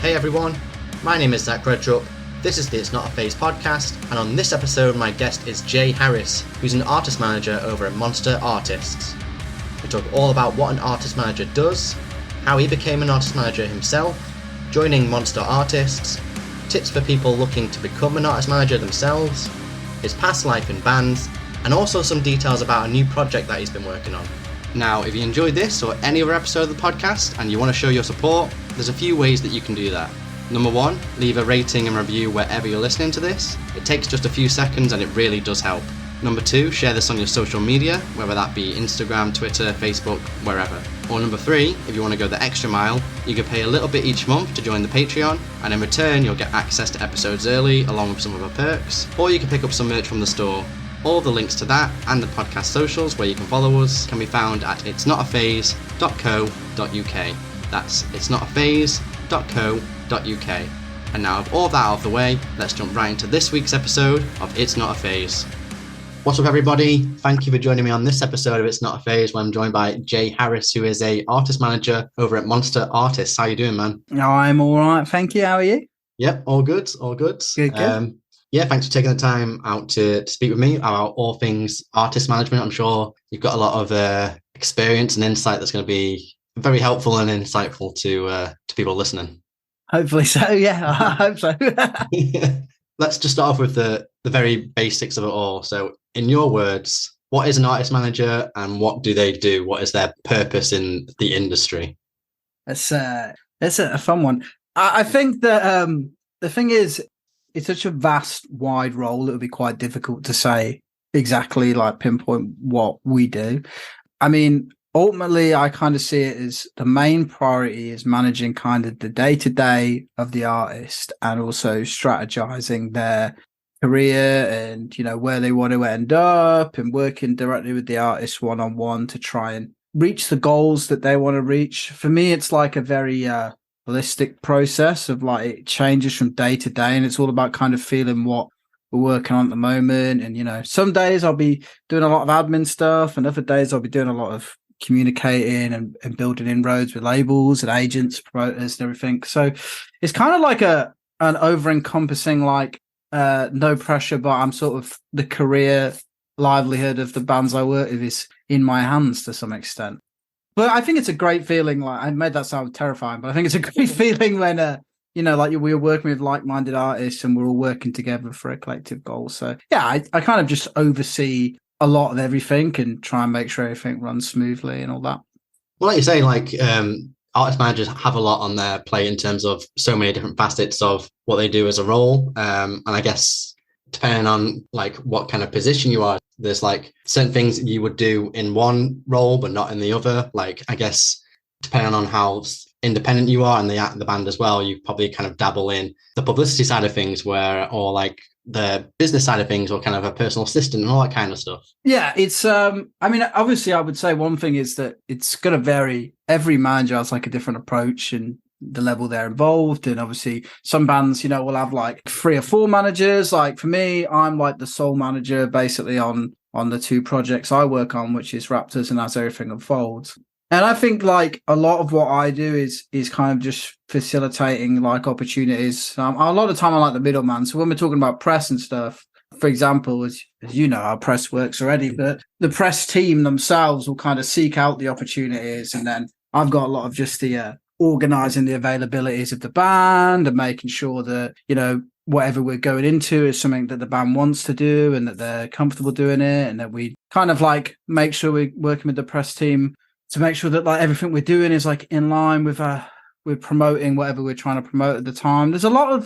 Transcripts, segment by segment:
Hey everyone, my name is REDRUP. This is the It's Not a Phase podcast, and on this episode my guest is Jay Harris, who's an artist manager over at Monster Artists. We talk all about what an artist manager does, how he became an artist manager himself, joining Monster Artists, tips for people looking to become an artist manager themselves, his past life in bands, and also some details about a new project that he's been working on. Now, if you enjoyed this or any other episode of the podcast and you want to show your support, there's a few ways that you can do that. Number one, leave a rating and review wherever you're listening to this. It takes just a few seconds and it really does help. Number two, share this on your social media, whether that be Instagram, Twitter, Facebook, wherever. Or number three, if you want to go the extra mile, you can pay a little bit each month to join the Patreon, and in return you'll get access to episodes early along with some other perks, or you can pick up some merch from the store. All the links to that and the podcast socials where you can follow us can be found at itsnotaphase.co.uk. That's itsnotaphase.co.uk. And now with all that out of the way, let's jump right into this week's episode of It's Not a Phase. What's up everybody? Thank you for joining me on this episode of It's Not a Phase, where I'm joined by Jay Harris, who is a artist manager over at Monster Artists. How you doing, man? I'm all right, thank you. How are you? Yep, all good, all good. Good. Yeah, thanks for taking the time out to speak with me about all things artist management. I'm sure you've got a lot of experience and insight that's going to be very helpful and insightful to people listening. Hopefully so, yeah, I hope so. Let's just start off with the very basics of it all. So in your words, what is an artist manager and what do they do? What is their purpose in the industry? It's a fun one. I think that the thing is, it's such a vast, wide role, it would be quite difficult to say exactly, like pinpoint what we do. I mean, ultimately, I kind of see it as the main priority is managing kind of the day-to-day of the artist and also strategizing their career and, you know, where they want to end up and working directly with the artist one-on-one to try and reach the goals that they want to reach. For me, it's like a very holistic process of like it changes from day to day, and it's all about kind of feeling what we're working on at the moment. And, you know, some days I'll be doing a lot of admin stuff and other days I'll be doing a lot of communicating and building inroads with labels and agents, promoters and everything. So it's kind of like an over-encompassing, like no pressure, but I'm sort of the career livelihood of the bands I work with is in my hands to some extent. But I think it's a great feeling. Like, I made that sound terrifying, but I think it's a great feeling when, you know, like we were working with like-minded artists and we're all working together for a collective goal. So yeah, I kind of just oversee a lot of everything and try and make sure everything runs smoothly and all that. Well, like you say, like artist managers have a lot on their plate in terms of so many different facets of what they do as a role. And I guess depending on like what kind of position you are, there's like certain things you would do in one role but not in the other. Like, I guess depending on how independent you are and the band as well, you probably kind of dabble in the publicity side of things or like the business side of things, or kind of a personal assistant and all that kind of stuff. Yeah, it's I mean, obviously I would say one thing is that it's going to vary. Every manager has like a different approach and the level they're involved. And obviously some bands, you know, will have like 3 or 4 managers. Like for me, I'm like the sole manager basically on the 2 projects I work on, which is Raptors and As Everything Unfolds. And I think like a lot of what I do is kind of just facilitating like opportunities. A lot of time I'm like the middleman. So when we're talking about press and stuff, for example, as you know, our press works already, but the press team themselves will kind of seek out the opportunities. And then I've got a lot of just the organising the availabilities of the band and making sure that, you know, whatever we're going into is something that the band wants to do and that they're comfortable doing it. And that we kind of like make sure we're working with the press team to make sure that like everything we're doing is like in line with we're promoting whatever we're trying to promote at the time. There's a lot of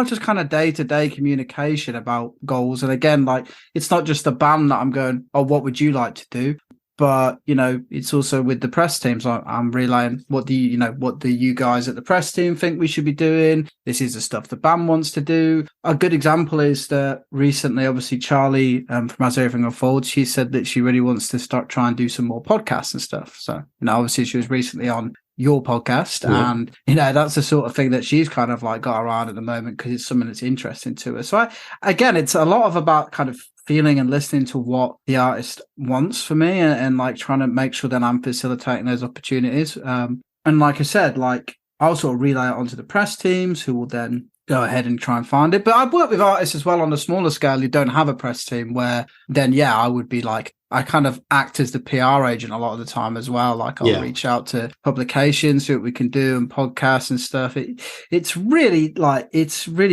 just kind of day-to-day communication about goals. And again, like it's not just the band that I'm going, oh, what would you like to do? But, you know, it's also with the press teams. I'm relaying what do you guys at the press team think we should be doing? This is the stuff the band wants to do. A good example is that recently, obviously, Charlie from As Everything Unfolds, she said that she really wants to start trying to do some more podcasts and stuff. So, you know, obviously she was recently on your podcast, and you know that's the sort of thing that she's kind of like got around at the moment because it's something that's interesting to her. So again, it's a lot of about kind of feeling and listening to what the artist wants for me, and like trying to make sure that I'm facilitating those opportunities. And like I said, like I'll sort of relay it onto the press teams, who will then go ahead and try and find it. But I've worked with artists as well on a smaller scale who don't have a press team, where then, yeah, I would be like, I kind of act as the PR agent a lot of the time as well. Like I'll reach out to publications, see what we can do, and podcasts and stuff. It's really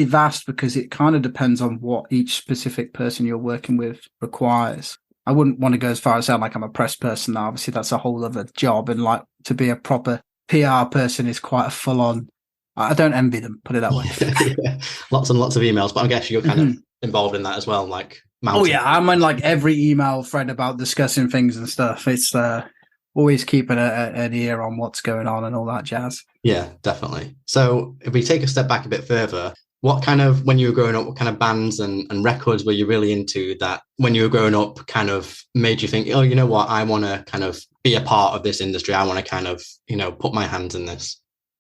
vast, because it kind of depends on what each specific person you're working with requires. I wouldn't want to go as far as sound like I'm a press person now. Obviously, that's a whole other job. And like, to be a proper PR person is quite a full on. I don't envy them, put it that way. Yeah. Lots and lots of emails, but I guess you're kind of involved in that as well, like mounting. Oh yeah, I'm in like every email thread about discussing things and stuff. It's always keeping an ear on what's going on and all that jazz. Yeah, definitely. So if we take a step back a bit further, what kind of, when you were growing up, what kind of bands and records were you really into that when you were growing up kind of made you think, oh, you know what, I want to kind of be a part of this industry. I want to kind of, put my hands in this.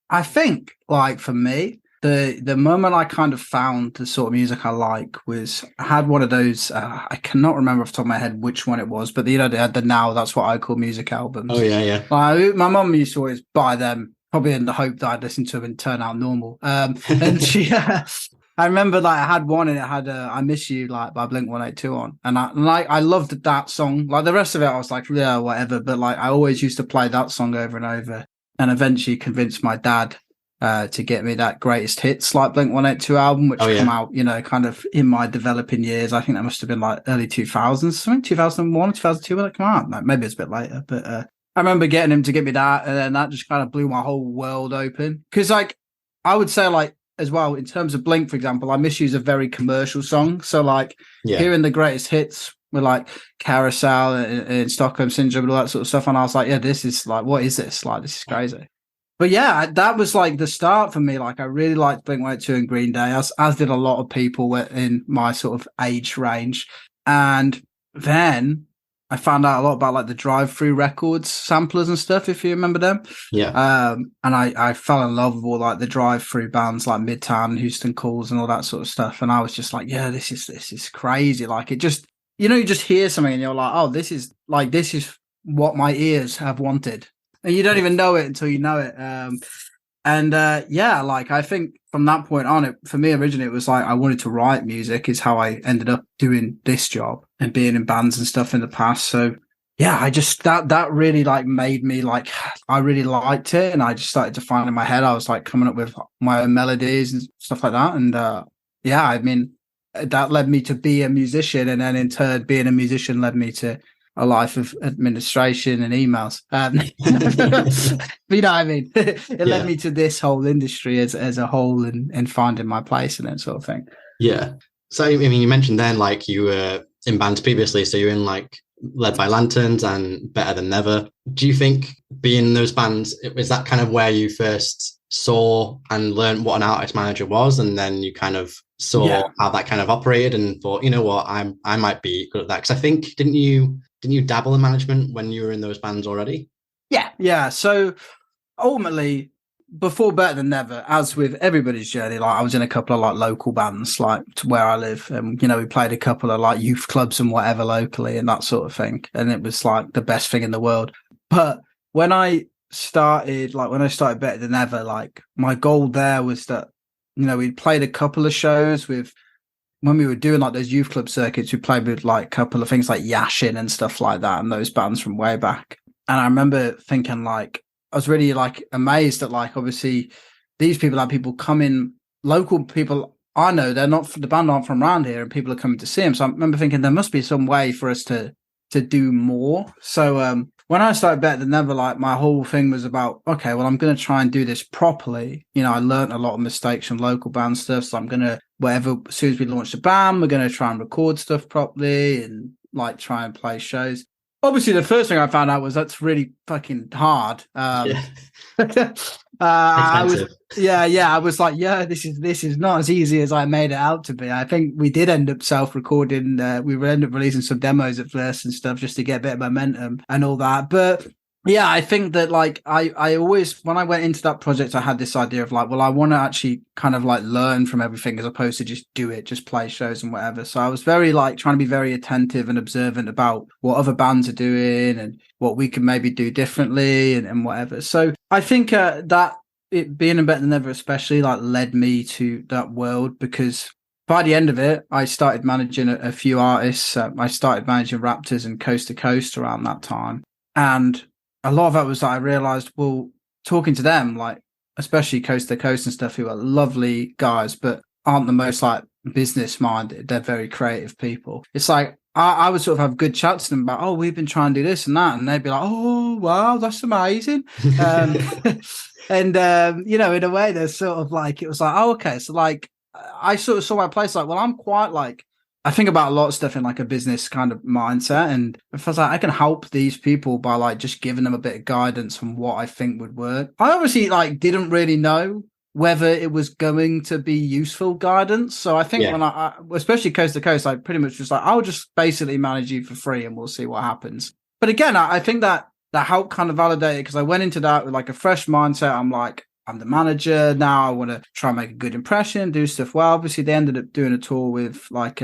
I think, like, for me, the moment I kind of found the sort of music I like was, I had one of those, I cannot remember off the top of my head which one it was, but they had the Now That's What I Call Music albums. Oh, yeah. Like, my mum used to always buy them, probably in the hope that I'd listen to them and turn out normal. And she, I remember like I had one and it had I Miss You like by Blink-182 on. And I loved that song. Like the rest of it, I was like, yeah, whatever. But like I always used to play that song over and over, and eventually convinced my dad to get me that Greatest Hits like Blink-182 album, which came out, kind of in my developing years. I think that must have been like early 2000s, something 2001, 2002 when it came out. Like, maybe it's a bit later, but I remember getting him to get me that, and then that just kind of blew my whole world open. Because, like, I would say, like, as well, in terms of Blink, for example, I Miss You is a very commercial song. So, like, hearing the Greatest Hits with, like, Carousel and Stockholm Syndrome and all that sort of stuff, and I was like, yeah, this is, like, what is this? Like, this is crazy. But, yeah, that was, like, the start for me. Like, I really liked Blink-182 and Green Day, as did a lot of people in my sort of age range. And then I found out a lot about like the Drive-Thru Records samplers and stuff, if you remember them. Yeah. And I fell in love with all like the Drive-Thru bands like Midtown, Houston Calls, and all that sort of stuff. And I was just like, yeah, this is crazy. Like it just, you just hear something and you're like, oh, this is what my ears have wanted, and you don't even know it until you know it. Like I think from that point on, for me originally it was like I wanted to write music is how I ended up doing this job and being in bands and stuff in the past. So yeah, I just that really like made me like I really liked it, and I just started to find in my head I was like coming up with my own melodies and stuff like that. And I mean that led me to be a musician, and then in turn being a musician led me to a life of administration and emails. You know what I mean? It led me to this whole industry as a whole, and finding my place and that sort of thing. Yeah. So, I mean, you mentioned then, like, you were in bands previously, so you're in, like, Led by Lanterns and Better Than Never. Do you think being in those bands, is that kind of where you first saw and learned what an artist manager was, and then you kind of saw how that kind of operated and thought, you know what, I might be good at that? Because I think, didn't you dabble in management when you were in those bands already? Yeah. So ultimately, before Better Than Never, as with everybody's journey, like I was in a couple of like local bands, like to where I live, and we played a couple of like youth clubs and whatever locally and that sort of thing, and it was like the best thing in the world. But when I started Better Than Ever, like my goal there was that we played a couple of shows with, when we were doing like those youth club circuits, we played with like a couple of things like Yashin and stuff like that, and those bands from way back. And I remember thinking like, I was really like amazed that like, obviously these people had people come in, local people I know, they're not, the band aren't from around here, and people are coming to see them. So I remember thinking there must be some way for us to do more. So when I started Better Than Never, like my whole thing was about, okay, well, I'm going to try and do this properly. I learned a lot of mistakes from local band stuff. So I'm going to, as soon as we launch the band, we're going to try and record stuff properly and like try and play shows. Obviously, the first thing I found out was that's really fucking hard. I was like, this is not as easy as I made it out to be. I think we did end up self-recording. We would end up releasing some demos at first and stuff just to get a bit of momentum and all that. But yeah, I think that like I always, when I went into that project, I had this idea of like, well, I want to actually kind of like learn from everything as opposed to just play shows and whatever. So I was very like trying to be very attentive and observant about what other bands are doing and what we can maybe do differently and whatever. So I think that it being in Better Than Ever especially like led me to that world, because by the end of it, I started managing a few artists. I started managing Raptors and Coast to Coast around that time. And a lot of that was that I realized, well, talking to them, like, especially Coast to Coast and stuff, who are lovely guys, but aren't the most like business minded. They're very creative people. It's like, I would sort of have good chats to them about, oh, we've been trying to do this and that. And they'd be like, oh, wow, that's amazing. And, in a way, they're sort of like, it was like, oh, okay. So like, I sort of saw my place like, well, I'm quite like, I think about a lot of stuff in like a business kind of mindset. And if I was like, I can help these people by like just giving them a bit of guidance on what I think would work. I obviously like didn't really know whether it was going to be useful guidance. So I think when I especially Coast to Coast, I pretty much just like, I'll just basically manage you for free and we'll see what happens. But again, I think that helped kind of validate it, because I went into that with like a fresh mindset. I'm like, I'm the manager now. I want to try and make a good impression, do stuff well. Obviously, they ended up doing a tour with like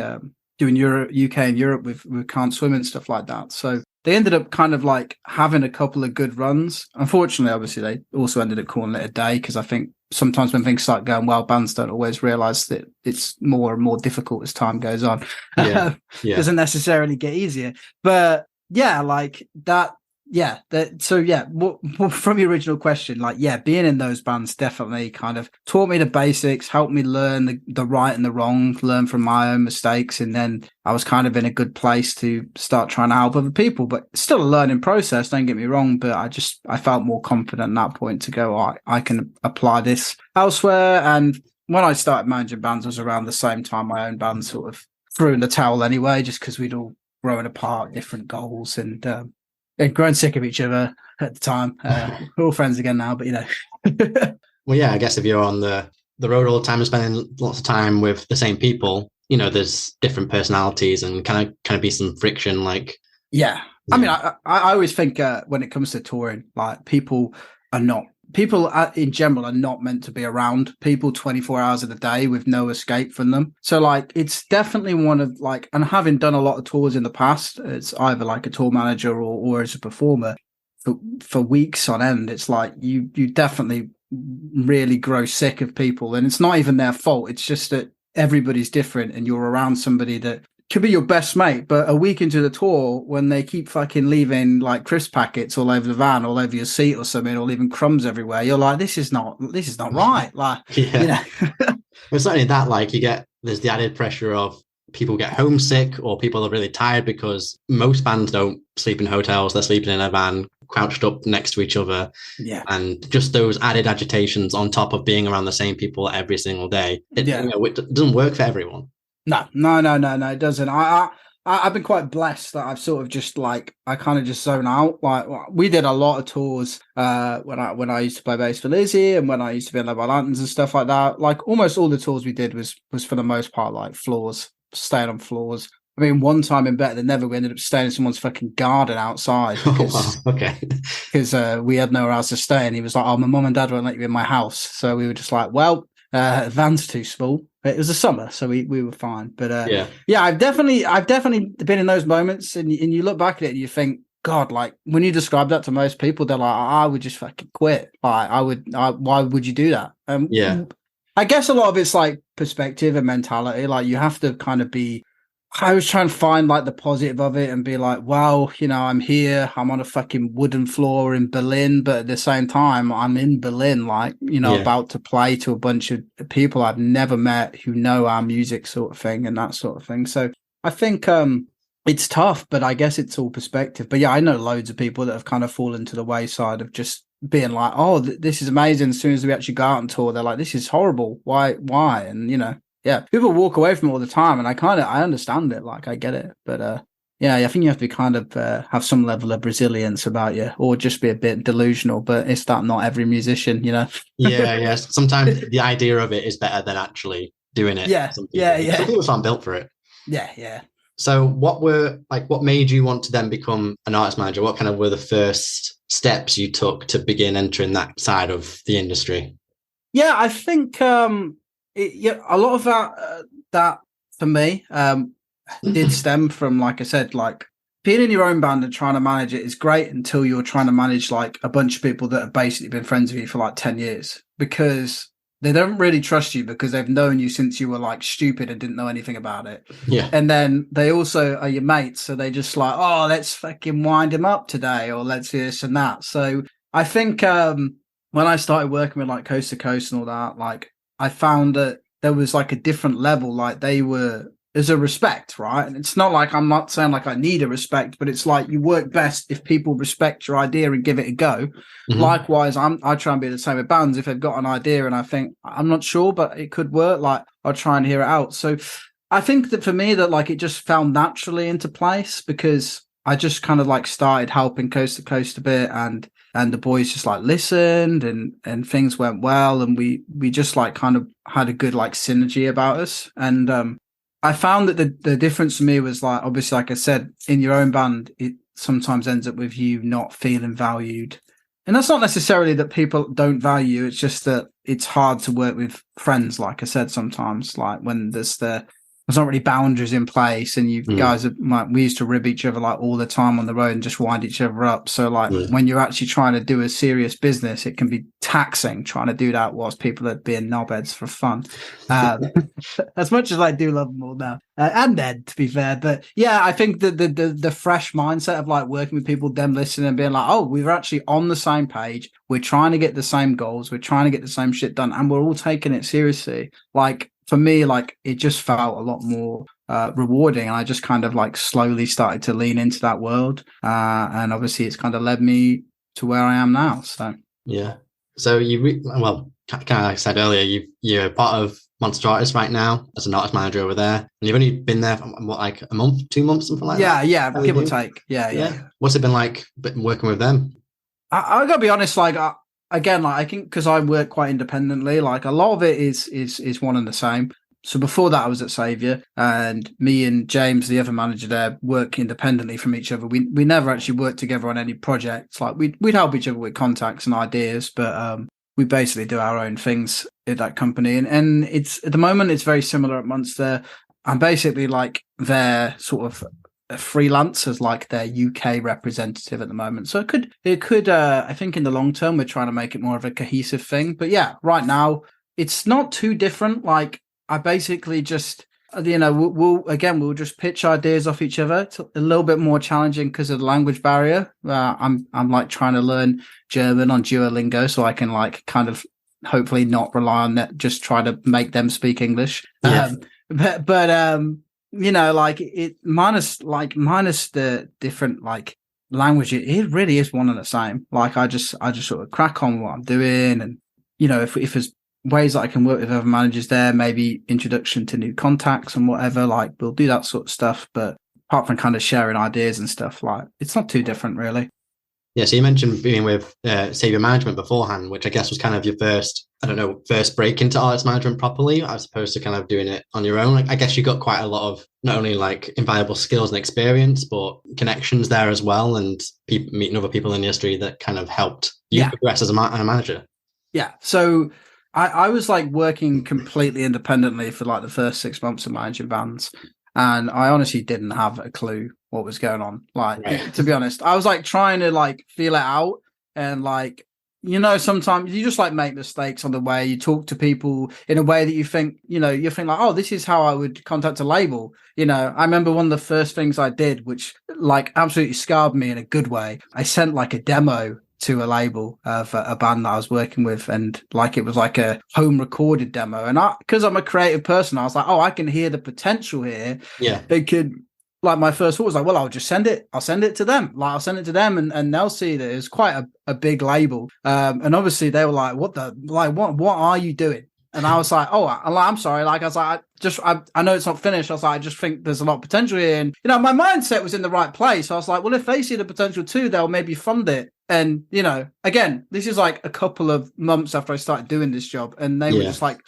doing Europe, UK and Europe with Can't Swim and stuff like that. So they ended up kind of like having a couple of good runs. Unfortunately, obviously, they also ended up calling it a day, because I think sometimes when things start going well, bands don't always realize that it's more and more difficult as time goes on. Doesn't necessarily get easier. But yeah, like that. Yeah. From your original question, like, yeah, being in those bands definitely kind of taught me the basics, helped me learn the right and the wrong, learn from my own mistakes. And then I was kind of in a good place to start trying to help other people, but still a learning process. Don't get me wrong. But I felt more confident at that point to go, I can apply this elsewhere. And when I started managing bands, it was around the same time my own band sort of threw in the towel anyway, just because we'd all grown apart, different goals, and grown sick of each other at the time. We're all friends again now, but Well, yeah, I guess if you're on the road all the time and spending lots of time with the same people, there's different personalities and kind of be some friction. Like, I mean, I always think when it comes to touring, like people in general are not meant to be around people 24 hours of the day with no escape from them. So like, it's definitely one of like, and having done a lot of tours in the past, it's either like a tour manager or as a performer for weeks on end. It's like you definitely really grow sick of people, and it's not even their fault. It's just that everybody's different, and you're around somebody that could be your best mate, but a week into the tour, when they keep fucking leaving like crisp packets all over the van, all over your seat or something, or leaving crumbs everywhere, you're like, this is not right. Like, It's not only that, like there's the added pressure of people get homesick, or people are really tired, because most bands don't sleep in hotels. They're sleeping in a van, crouched up next to each other. Yeah. And just those added agitations on top of being around the same people every single day. It doesn't work for everyone. No, it doesn't. I've been quite blessed that I've sort of just like, I kind of just zone out. Like, we did a lot of tours when I used to play bass for Lizzie, and when I used to be in Level Lanterns and stuff like that. Like, almost all the tours we did was for the most part like floors, staying on floors. I mean, one time in Better Than Never, we ended up staying in someone's fucking garden outside because, because we had nowhere else to stay, and he was like, "Oh, my mum and dad won't let you in my house." So we were just like, "Well, van's too small." It was the summer, so we were fine. But I've definitely been in those moments, and you look back at it and you think, God, like when you describe that to most people, they're like, I would just fucking quit. Like, why would you do that? I guess a lot of it's like perspective and mentality. Like, you have to kind of be. I was trying to find like the positive of it and be like, well, I'm here, I'm on a fucking wooden floor in Berlin, but at the same time, I'm in Berlin, like, about to play to a bunch of people I've never met who know our music, sort of thing, and that sort of thing. So I think it's tough, but I guess it's all perspective. But yeah, I know loads of people that have kind of fallen to the wayside of just being like, oh, this is amazing. As soon as we actually go out on tour, they're like, this is horrible. Why? And people walk away from it all the time, and I understand it. Like, I get it, but I think you have to kind of have some level of resilience about you, or just be a bit delusional. But it's that not every musician, Yeah. Sometimes the idea of it is better than actually doing it. Some people aren't built for it. Yeah. So what made you want to then become an artist manager? What kind of were the first steps you took to begin entering that side of the industry? Yeah, I think a lot of that for me did stem from, like I said, like being in your own band and trying to manage it is great until you're trying to manage like a bunch of people that have basically been friends with you for like 10 years, because they don't really trust you because they've known you since you were like stupid and didn't know anything about it. Yeah. And then they also are your mates. So they just like, oh, let's fucking wind him up today, or let's do this and that. So I think when I started working with like Coast to Coast and all that, like I found that there was like a different level. Like there's a respect, right? And it's not like, I'm not saying like I need a respect, but it's like you work best if people respect your idea and give it a go. Mm-hmm. Likewise, I try and be the same with bands. If they've got an idea and I think I'm not sure, but it could work, like I'll try and hear it out. So I think that for me that like it just fell naturally into place because I just kind of like started helping Coast to Coast a bit, and the boys just like listened and things went well, and we just like kind of had a good like synergy about us. And I found that the difference for me was like, obviously, like I said, in your own band, it sometimes ends up with you not feeling valued. And that's not necessarily that people don't value you. It's just that it's hard to work with friends. Like I said, sometimes like when there's not really boundaries in place, and you guys are like, we used to rib each other like all the time on the road and just wind each other up. So like when you're actually trying to do a serious business, it can be taxing trying to do that whilst people are being knobheads for fun. As much as I do love them all now, and Ed, to be fair. But yeah, I think the fresh mindset of like working with people, them listening and being like, oh, we're actually on the same page. We're trying to get the same goals. We're trying to get the same shit done, and we're all taking it seriously. Like, for me, like it just felt a lot more rewarding, and I just kind of like slowly started to lean into that world, and obviously it's kind of led me to where I am now. So yeah, so well, kind of like I said earlier, you're part of Monster Artists right now as an artist manager over there, and you've only been there for what, like a month, 2 months, something like that. Yeah, give or take. Yeah. What's it been like working with them? I gotta be honest, like. Again, like I think because I work quite independently, like a lot of it is one and the same. So before that, I was at Saviour, and me and James, the other manager there, work independently from each other. We never actually worked together on any projects. Like we'd help each other with contacts and ideas, but we basically do our own things at that company. And it's at the moment it's very similar at Munster. I'm basically like their sort of freelance as like their UK representative at the moment. So it could I think in the long term we're trying to make it more of a cohesive thing. But yeah, right now it's not too different. Like I basically just we'll just pitch ideas off each other. It's a little bit more challenging because of the language barrier. I'm like trying to learn German on Duolingo so I can like kind of hopefully not rely on that, just try to make them speak English. Yeah. But you know, like it minus the different like language, it really is one and the same. Like I just sort of crack on what I'm doing, and you know, if there's ways that I can work with other managers there, maybe introduction to new contacts and whatever, like we'll do that sort of stuff. But apart from kind of sharing ideas and stuff, like it's not too different really. Yeah, so you mentioned being with Saviour Management beforehand, which I guess was kind of your first break into artist management properly, as opposed to kind of doing it on your own. Like, I guess you got quite a lot of not only like invaluable skills and experience, but connections there as well, and meeting other people in the industry that kind of helped you progress as a manager. Yeah. So I was like working completely independently for like the first 6 months of managing bands. And I honestly didn't have a clue what was going on. Like, to be honest, I was like trying to like feel it out. And like, you know, sometimes you just like make mistakes on the way. You talk to people in a way that you think like, oh, this is how I would contact a label. You know, I remember one of the first things I did, which like absolutely scarred me in a good way. I sent like a demo to a label of a band that I was working with, and like it was like a home recorded demo, and because I'm a creative person, I was like, oh, I can hear the potential here. They could, like, my first thought was like, well, I'll send it to them, and they'll see that it's quite a big label, and obviously they were like, what are you doing? And I was like, oh, I'm sorry. Like, I was like, I know it's not finished. I was like, I just think there's a lot of potential here. And, you know, my mindset was in the right place. I was like, well, if they see the potential too, they'll maybe fund it. And, you know, again, this is like a couple of months after I started doing this job. And they were just like,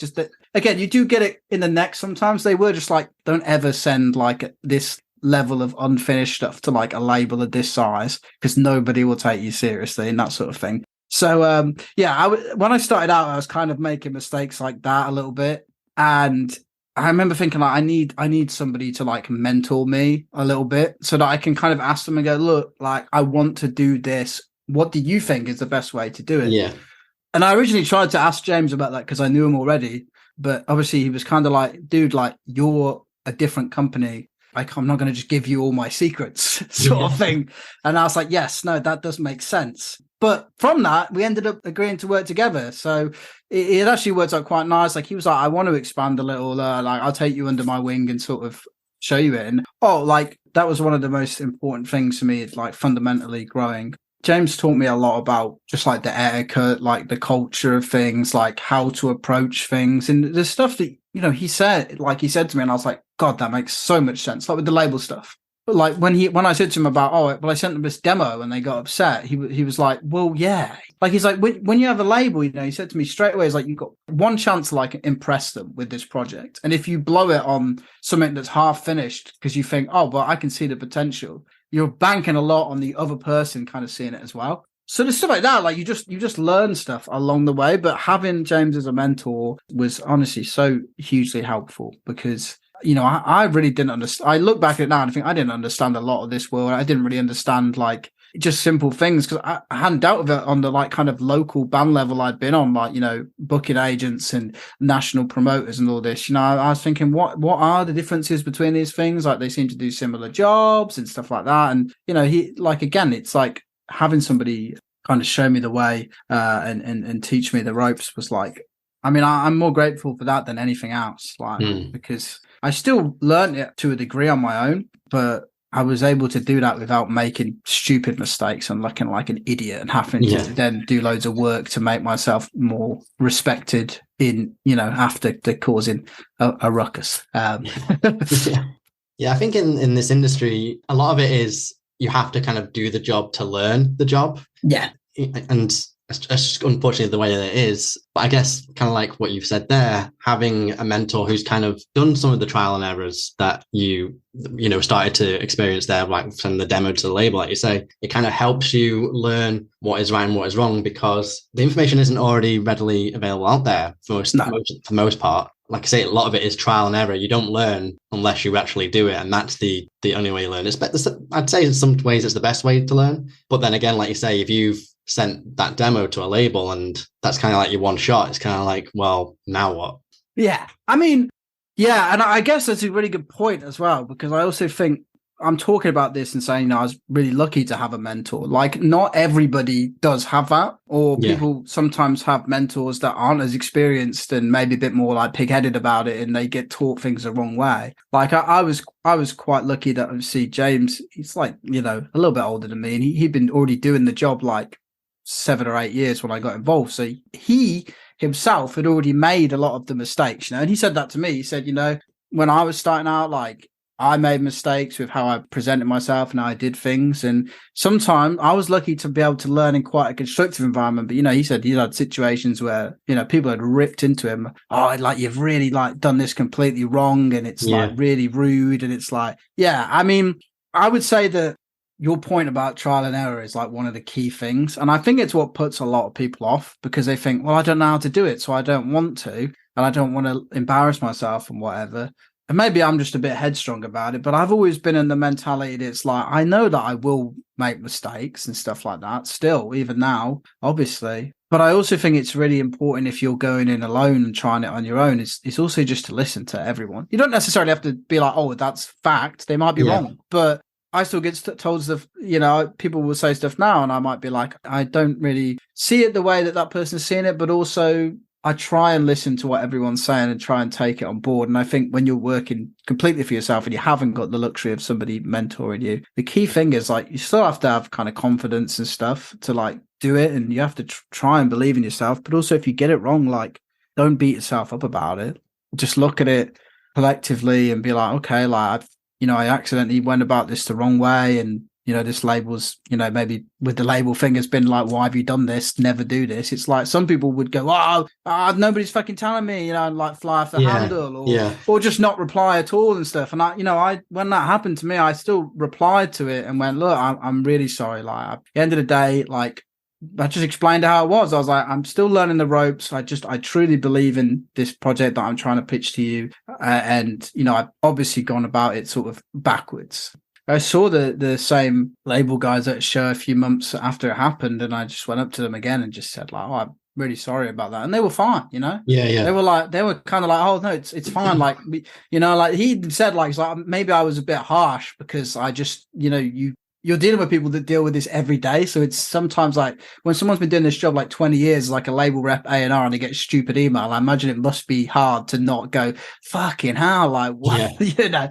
again, you do get it in the neck sometimes. They were just like, don't ever send like this level of unfinished stuff to like a label of this size, because nobody will take you seriously and that sort of thing. So, when I started out, I was kind of making mistakes like that a little bit. And I remember thinking like I need somebody to like mentor me a little bit so that I can kind of ask them and go, look, like I want to do this. What do you think is the best way to do it? Yeah. And I originally tried to ask James about that because I knew him already, but obviously he was kind of like, dude, like you're a different company. Like I'm not going to just give you all my secrets sort of thing. And I was like, yes, no, that does make sense. But from that, we ended up agreeing to work together. So it actually worked out quite nice. Like he was like, I want to expand a little, like I'll take you under my wing and sort of show you it. And like that was one of the most important things for me. It's like fundamentally growing. James taught me a lot about just like the etiquette, like the culture of things, like how to approach things. And the stuff that, he said to me, and I was like, God, that makes so much sense. Like with the label stuff. But like when I said to him about, I sent them this demo and they got upset. He was like, well, yeah. Like, he's like, when you have a label, he said to me straight away, he's like, you've got one chance to like impress them with this project. And if you blow it on something that's half finished because you think, I can see the potential, you're banking a lot on the other person kind of seeing it as well. So there's stuff like that. Like you just learn stuff along the way. But having James as a mentor was honestly so hugely helpful because, I really didn't understand. I look back at it now and I think I didn't understand a lot of this world. I didn't really understand like just simple things because I hadn't dealt with it on the like kind of local band level I'd been on, like, booking agents and national promoters and all this. I was thinking, what are the differences between these things? Like they seem to do similar jobs and stuff like that. And, he like, again, it's like having somebody kind of show me the way and teach me the ropes was like, I mean, I'm more grateful for that than anything else, like because I still learned it to a degree on my own, but I was able to do that without making stupid mistakes and looking like an idiot and having to then do loads of work to make myself more respected in, after causing a ruckus. Yeah, I think in this industry, a lot of it is you have to kind of do the job to learn the job. Yeah. And it's just unfortunately the way that it is. But I guess kind of like what you've said there, having a mentor who's kind of done some of the trial and errors that you started to experience there, like send the demo to the label, like you say, it kind of helps you learn what is right and what is wrong because the information isn't already readily available out there for the most part. Like I say, a lot of it is trial and error. You don't learn unless you actually do it. And that's the only way you learn. I'd say in some ways it's the best way to learn. But then again, like you say, if you've sent that demo to a label and that's kind of like your one shot, it's kind of like, well, now what? Yeah. I mean, yeah. And I guess that's a really good point as well, because I also think I'm talking about this and saying, I was really lucky to have a mentor. Like not everybody does have that, or people sometimes have mentors that aren't as experienced and maybe a bit more like pig-headed about it and they get taught things the wrong way. Like I was quite lucky that obviously James, he's like, a little bit older than me and he'd been already doing the job like 7 or 8 years when I got involved. So he himself had already made a lot of the mistakes, and he said that to me. He said, when I was starting out, like I made mistakes with how I presented myself and how I did things. And sometimes I was lucky to be able to learn in quite a constructive environment. But, he said he had situations where, people had ripped into him. Oh, like you've really like done this completely wrong. And it's like really rude. And it's like, I mean, I would say that your point about trial and error is like one of the key things. And I think it's what puts a lot of people off because they think, well, I don't know how to do it, so I don't want to. And I don't want to embarrass myself and whatever. And maybe I'm just a bit headstrong about it, but I've always been in the mentality that it's like, I know that I will make mistakes and stuff like that still, even now, obviously. But I also think it's really important if you're going in alone and trying it on your own, it's also just to listen to everyone. You don't necessarily have to be like, oh, that's fact. They might be wrong. But I still get told stuff, people will say stuff now and I might be like, I don't really see it the way that person's seeing it, but also I try and listen to what everyone's saying and try and take it on board. And I think when you're working completely for yourself and you haven't got the luxury of somebody mentoring you, the key thing is like, you still have to have kind of confidence and stuff to like do it. And you have to try and believe in yourself. But also if you get it wrong, like don't beat yourself up about it. Just look at it collectively and be like, okay, like I accidentally went about this the wrong way. And, this label's, maybe with the label thing has been like, why have you done this? Never do this. It's like some people would go, nobody's fucking telling me, and like fly off the handle or just not reply at all and stuff. And I when that happened to me, I still replied to it and went, look, I'm really sorry. Like at the end of the day, like just explained how it was. I was like, I'm still learning the ropes. I truly believe in this project that I'm trying to pitch to you. And, I've obviously gone about it sort of backwards. I saw the same label guys at a show a few months after it happened, and I just went up to them again and just said, like, oh, I'm really sorry about that. And they were fine, Yeah. They were kind of like, oh no, it's fine. Like, like he said, like, maybe I was a bit harsh because I just, you're dealing with people that deal with this every day. So it's sometimes like when someone's been doing this job like 20 years, like a label rep A&R, and they get a stupid email, I imagine it must be hard to not go, fucking hell, like, what, Yeah.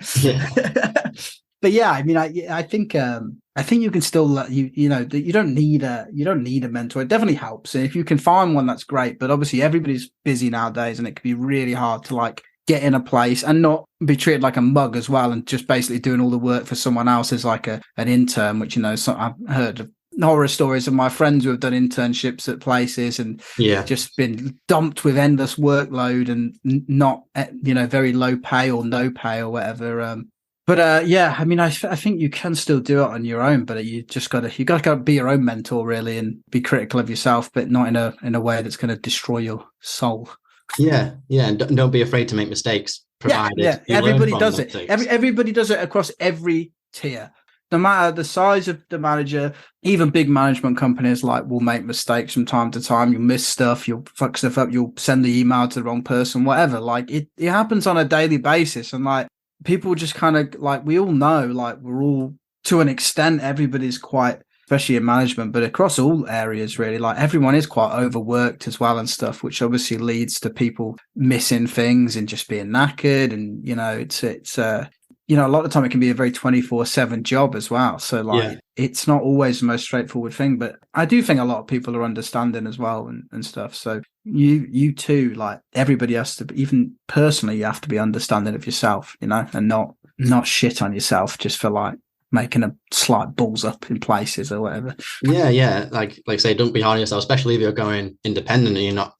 But yeah, I mean, I think you can still, you don't need a mentor. It definitely helps. And if you can find one, that's great. But obviously everybody's busy nowadays, and it can be really hard to like get in a place and not be treated like a mug as well, and just basically doing all the work for someone else as like an intern, which, I've heard of horror stories of my friends who have done internships at places and just been dumped with endless workload and not, very low pay or no pay or whatever. But I mean, I think you can still do it on your own, but you got to be your own mentor really, and be critical of yourself, but not in a way that's going to destroy your soul. Yeah, and don't be afraid to make mistakes. Provided everybody does it. Everybody does it across every tier. No matter the size of the manager, even big management companies will make mistakes from time to time. You'll miss stuff, you'll fuck stuff up, you'll send the email to the wrong person, whatever. Like it happens on a daily basis, and like people just kind of like, we all know, like we're all, to an extent, everybody's quite, especially in management, but across all areas really, like everyone is quite overworked as well and stuff, which obviously leads to people missing things and just being knackered. And it's a lot of the time it can be a very 24/7 job as well. So it's not always the most straightforward thing, but I do think a lot of people are understanding as well and stuff. So you too, like everybody has to, even personally, you have to be understanding of yourself, and not shit on yourself just for like making a slight balls up in places or whatever. Yeah. Like say, don't be hard on yourself, especially if you're going independent and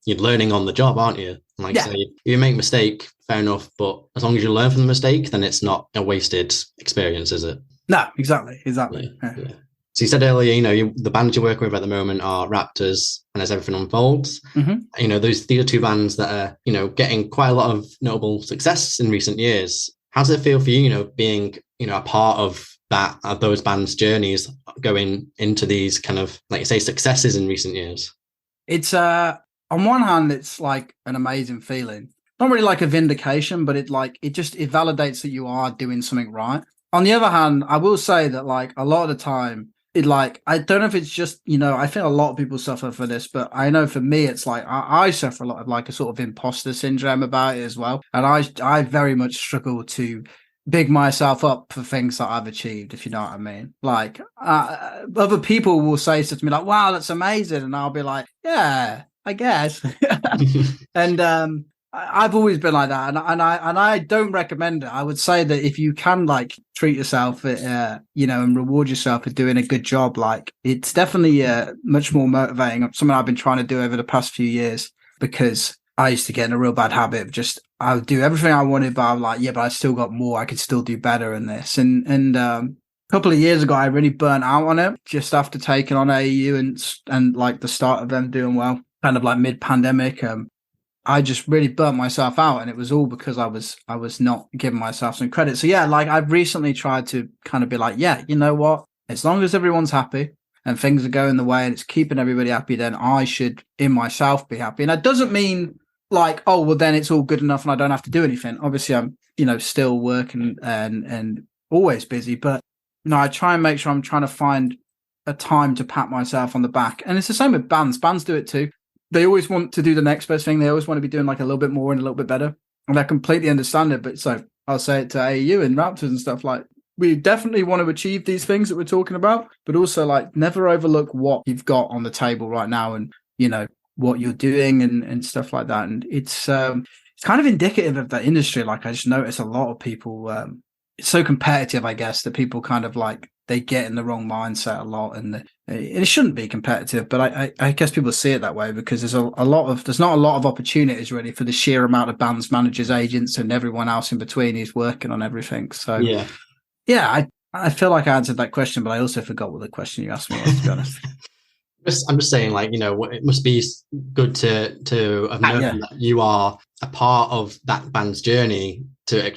you're learning on the job, aren't you? Say, if you make a mistake, fair enough, but as long as you learn from the mistake, then it's not a wasted experience, is it? No, exactly. Yeah. So you said earlier, the bands you're working with at the moment are Raptors and As Everything Unfolds. Mm-hmm. These are two bands that are, getting quite a lot of notable success in recent years. How does it feel for you, being, a part of those bands' journeys going into these kind of, like you say, successes in recent years? It's, on one hand, it's like an amazing feeling. Not really like a vindication, but it validates that you are doing something right. On the other hand, I will say that like a lot of the time, I don't know if it's just, I think a lot of people suffer for this, but I know for me, it's like I suffer a lot of like a sort of imposter syndrome about it as well. And I very much struggle to big myself up for things that I've achieved, if you know what I mean. Like other people will say stuff to me like, wow, that's amazing. And I'll be like, yeah, I guess. And I've always been like that, and I don't recommend it. I would say that if you can like treat yourself, and reward yourself for doing a good job, like it's definitely much more motivating. Something I've been trying to do over the past few years, because I used to get in a real bad habit of just, I would do everything I wanted, but I'm like, yeah, but I still got more. I could still do better in this. And a couple of years ago, I really burnt out on it just after taking on AEU and like the start of them doing well, kind of like mid-pandemic. I just really burnt myself out, and it was all because I was not giving myself some credit. So yeah, like I've recently tried to kind of be like, yeah, you know what? As long as everyone's happy and things are going the way and it's keeping everybody happy, then I should in myself be happy. And that doesn't mean like, oh, well then it's all good enough and I don't have to do anything. Obviously I'm, still working and always busy, but I try and make sure I'm trying to find a time to pat myself on the back. And it's the same with bands. Bands do it too. They always want to do the next best thing. They always want to be doing like a little bit more and a little bit better. And I completely understand it. But so I'll say it to AEU and Raptors and stuff, like, we definitely want to achieve these things that we're talking about, but also like never overlook what you've got on the table right now and, what you're doing and stuff like that. And it's kind of indicative of the industry. Like I just notice a lot of people, it's so competitive, I guess, that people kind of like, they get in the wrong mindset a lot, and it shouldn't be competitive, but I guess people see it that way because there's not a lot of opportunities really for the sheer amount of bands, managers, agents, and everyone else in between who's working on everything. So yeah, I feel like I answered that question, but I also forgot what the question you asked me was, to be honest. I'm just saying, like, it must be good to have known that you are a part of that band's journey to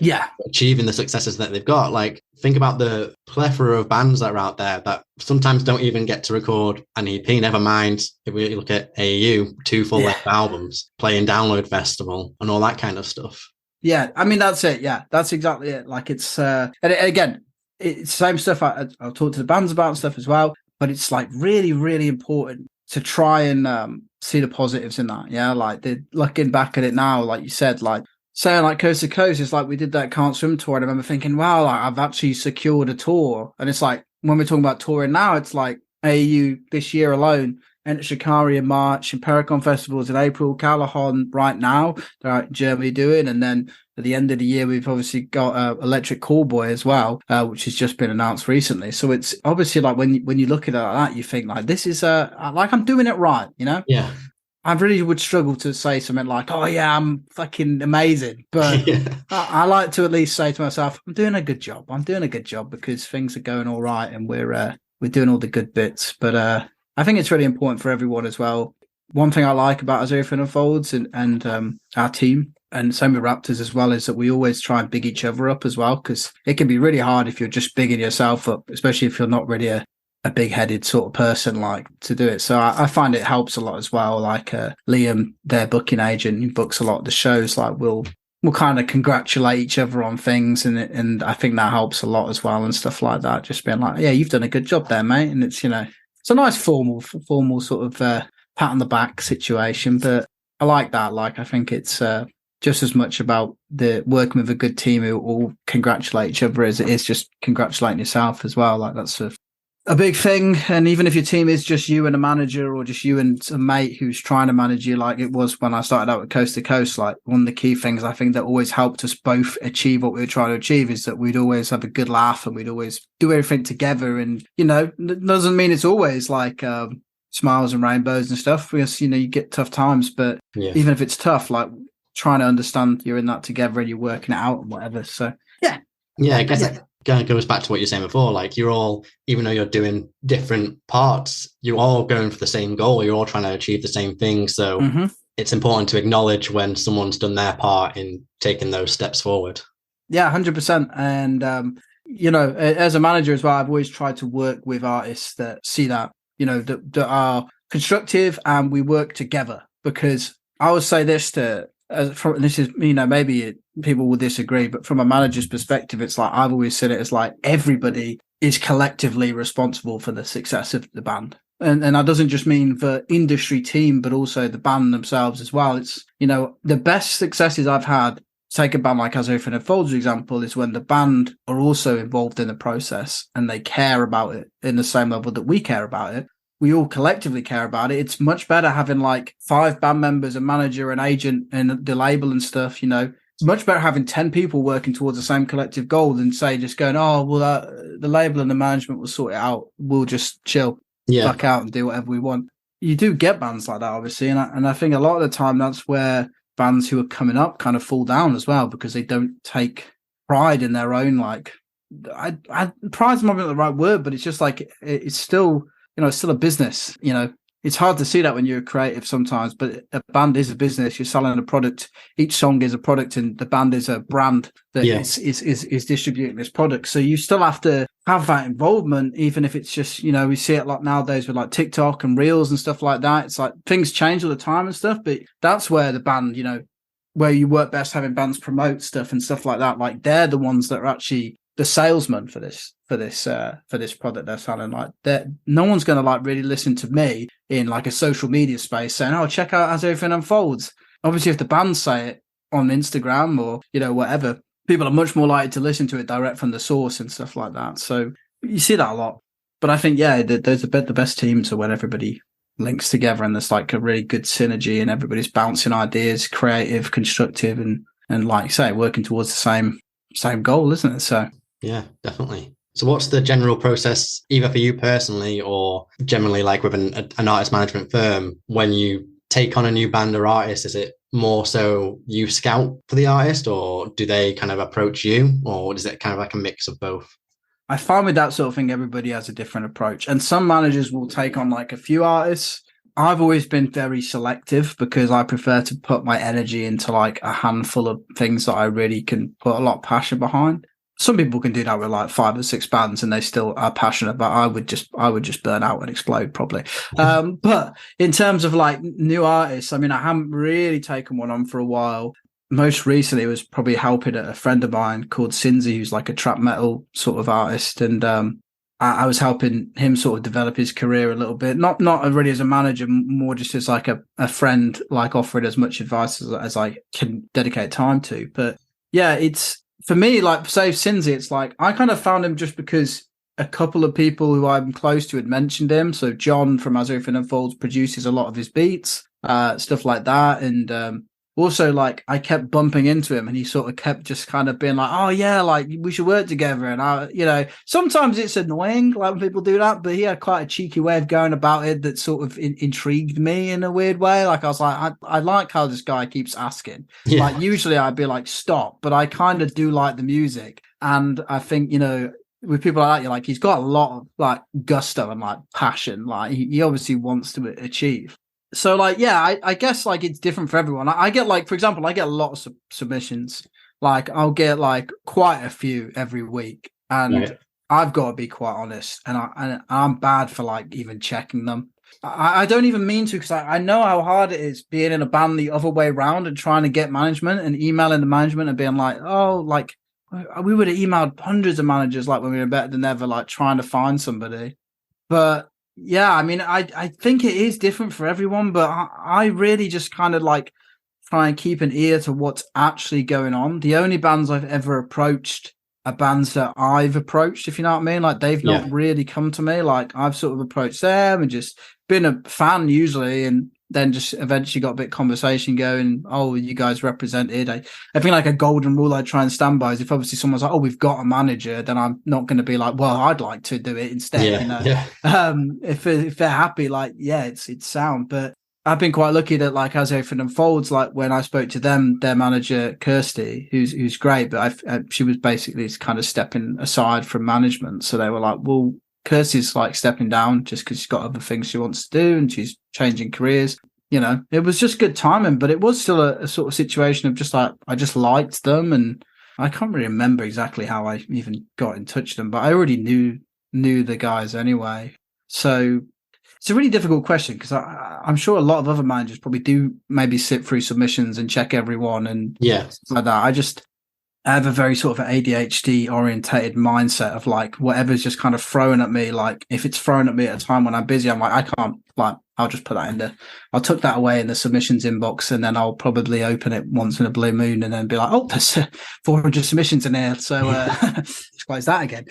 achieving the successes that they've got. Like, think about the plethora of bands that are out there that sometimes don't even get to record an EP. Never mind if we look at AU, 2 full-length albums, playing Download Festival and all that kind of stuff. Yeah, I mean, that's it. Yeah, that's exactly it. Like, it's and again, it's the same stuff I'll talk to the bands about and stuff as well. But it's like really, really important to try and see the positives in that. Yeah, like looking back at it now, like you said, like saying like Coast to Coast, it's like we did that Can't Swim tour. And I remember thinking, wow, like, I've actually secured a tour. And it's like when we're talking about touring now, it's like AU this year alone, Enter Shikari in March, and Pericon Festivals in April, Callahan right now, they're out in Germany doing, and then at the end of the year, we've obviously got Electric Callboy as well, which has just been announced recently. So it's obviously like when you look at it like that, you think like this is like I'm doing it right, Yeah. I really would struggle to say something like, "Oh yeah, I'm fucking amazing," but I like to at least say to myself, "I'm doing a good job. I'm doing a good job because things are going all right, and we're doing all the good bits." But I think it's really important for everyone as well. One thing I like about As Everything Unfolds and our team, and same with Raptors as well, is that we always try and big each other up as well, because it can be really hard if you're just bigging yourself up, especially if you're not really a big-headed sort of person like to do it. So I find it helps a lot as well. Like Liam, their booking agent, who books a lot of the shows, like we'll kind of congratulate each other on things, and I think that helps a lot as well and stuff like that. Just being like, yeah, you've done a good job there, mate. And it's it's a nice formal sort of pat on the back situation, but I like that. Like, I think it's just as much about the working with a good team who all congratulate each other as it is just congratulating yourself as well. Like, that's a big thing. And even if your team is just you and a manager, or just you and a mate who's trying to manage you, like it was when I started out with Coast to Coast, like one of the key things I think that always helped us both achieve what we were trying to achieve is that we'd always have a good laugh and we'd always do everything together. And, it doesn't mean it's always like smiles and rainbows and stuff, because, you get tough times, but even if it's tough, like trying to understand you're in that together and you're working it out and whatever. So, yeah. Yeah, I guess that kind of goes back to what you're saying before. Like, you're all, even though you're doing different parts, you're all going for the same goal. You're all trying to achieve the same thing. So it's important to acknowledge when someone's done their part in taking those steps forward. Yeah, 100%. And, as a manager as well, I've always tried to work with artists that see that, that are constructive and we work together. Because I would say this this is, maybe people will disagree, but from a manager's perspective, it's like I've always seen it as like everybody is collectively responsible for the success of the band. And that doesn't just mean the industry team, but also the band themselves as well. It's, the best successes I've had, take a band like As Everything Unfolds, for example, is when the band are also involved in the process and they care about it in the same level that we care about it. We all collectively care about it. It's much better having like 5 band members, a manager, an agent, and the label and stuff. It's much better having 10 people working towards the same collective goal than say just going, oh, well, the label and the management will sort it out. We'll just chill, back out and do whatever we want. You do get bands like that, obviously. And I think a lot of the time that's where bands who are coming up kind of fall down as well, because they don't take pride in their own, like, pride's not the right word, but it's just like, it's still, it's still a business, It's hard to see that when you're a creative sometimes, but a band is a business. You're selling a product. Each song is a product, and the band is a brand that is distributing this product. So you still have to have that involvement, even if it's just, we see it a lot nowadays with like TikTok and Reels and stuff like that. It's like things change all the time and stuff, but that's where the band, where you work best, having bands promote stuff and stuff like that. Like, they're the ones that are actually the salesman for this product they're selling. Like, no one's going to like really listen to me in like a social media space saying, oh, check out As Everything Unfolds. Obviously, if the bands say it on Instagram or whatever, people are much more likely to listen to it direct from the source and stuff like that. So you see that a lot. But I think those are the best teams are when everybody links together and there's like a really good synergy and everybody's bouncing ideas, creative, constructive, and like you say, working towards the same goal, isn't it? So yeah, definitely. So what's the general process, either for you personally or generally like with an artist management firm, when you take on a new band or artist? Is it more so you scout for the artist, or do they kind of approach you, or is it kind of like a mix of both? I find with that sort of thing, everybody has a different approach. And some managers will take on like a few artists. I've always been very selective because I prefer to put my energy into like a handful of things that I really can put a lot of passion behind. Some people can do that with like 5 or 6 bands and they still are passionate, but I would just burn out and explode probably. But in terms of like new artists, I mean, I haven't really taken one on for a while. Most recently was probably helping a friend of mine called Sinzi, who's like a trap metal sort of artist. And I was helping him sort of develop his career a little bit, not really as a manager, more just as like a friend, like offering as much advice as I can dedicate time to. But yeah, it's for me, like say Sinzi, it's like I kind of found him just because a couple of people who I'm close to had mentioned him. So John from As Everything Unfolds produces a lot of his beats, stuff like that. And also, like, I kept bumping into him and he sort of kept just kind of being like, oh, yeah, like, we should work together. And sometimes it's annoying, like, when people do that, but he had quite a cheeky way of going about it that sort of intrigued me in a weird way. Like, I was like, I like how this guy keeps asking. Yeah. Like, usually I'd be like, stop, but I kind of do like the music. And I think, with people like that, you're like, he's got a lot of, like, gusto and, like, passion. Like, he obviously wants to achieve. So, like, yeah, I guess, like, it's different for everyone. I get, like, for example, I get a lot of submissions. Like, I'll get, like, quite a few every week. And I've got to be quite honest. And I'm bad for, like, even checking them. I don't even mean to because I know how hard it is being in a band the other way around and trying to get management and emailing the management and being like, oh, like, we would have emailed hundreds of managers, like, when we were better than ever, like, trying to find somebody. But yeah, I mean, I think it is different for everyone, but I really just kind of like try and keep an ear to what's actually going on. The only bands I've ever approached are bands that I've approached, if you know what I mean. Like they've not really come to me. Like I've sort of approached them and just been a fan usually, and then just eventually got a bit of conversation going. Oh, you guys represented. I think like a golden rule I try and stand by is if obviously someone's like, oh, we've got a manager, then I'm not going to be like, well, I'd like to do it instead. If they're happy, like, yeah, it's sound. But I've been quite lucky that like As Everything Unfolds, like when I spoke to them, their manager Kirsty, who's great, but she was basically kind of stepping aside from management. So they were like, well, Kirsty's like stepping down just because she's got other things she wants to do and she's changing careers. It was just good timing, but it was still a sort of situation of just like, I just liked them. And I can't really remember exactly how I even got in touch with them, but I already knew the guys anyway. So it's a really difficult question because I'm sure a lot of other managers probably do maybe sit through submissions and check everyone and stuff like that. I have a very sort of ADHD orientated mindset of like whatever's just kind of thrown at me. Like if it's thrown at me at a time when I'm busy, I'm like, I can't, like, I'll just put that I'll tuck that away in the submissions inbox and then I'll probably open it once in a blue moon and then be like, oh, there's 400 submissions in here. So let's close that again.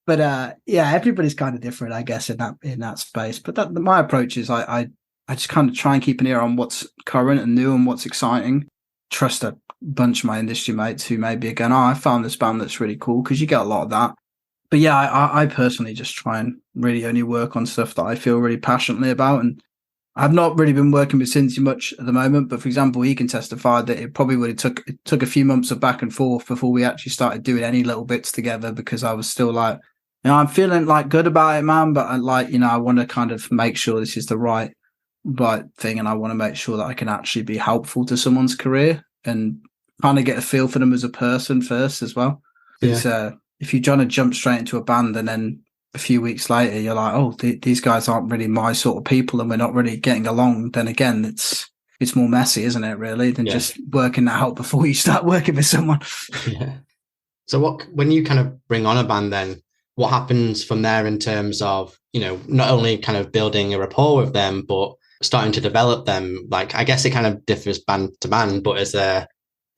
But yeah, everybody's kind of different, I guess, in that space. But my approach is I just kind of try and keep an ear on what's current and new and what's exciting. Trust a bunch of my industry mates who maybe are going, oh, I found this band that's really cool, because you get a lot of that. But yeah, I personally just try and really only work on stuff that I feel really passionately about. And I've not really been working with Cincy much at the moment, but for example, he can testify that it probably would have took a few months of back and forth before we actually started doing any little bits together, because I was still like, I'm feeling like good about it, man, but I want to kind of make sure this is the right thing, and I want to make sure that I can actually be helpful to someone's career and kind of get a feel for them as a person first as well. Because if you're trying to jump straight into a band and then a few weeks later you're like, oh, these guys aren't really my sort of people and we're not really getting along, then again, it's more messy, isn't it, really, than just working that out before you start working with someone. So when you kind of bring on a band, then what happens from there in terms of, not only kind of building a rapport with them, but starting to develop them? Like, I guess it kind of differs band to band, but is there,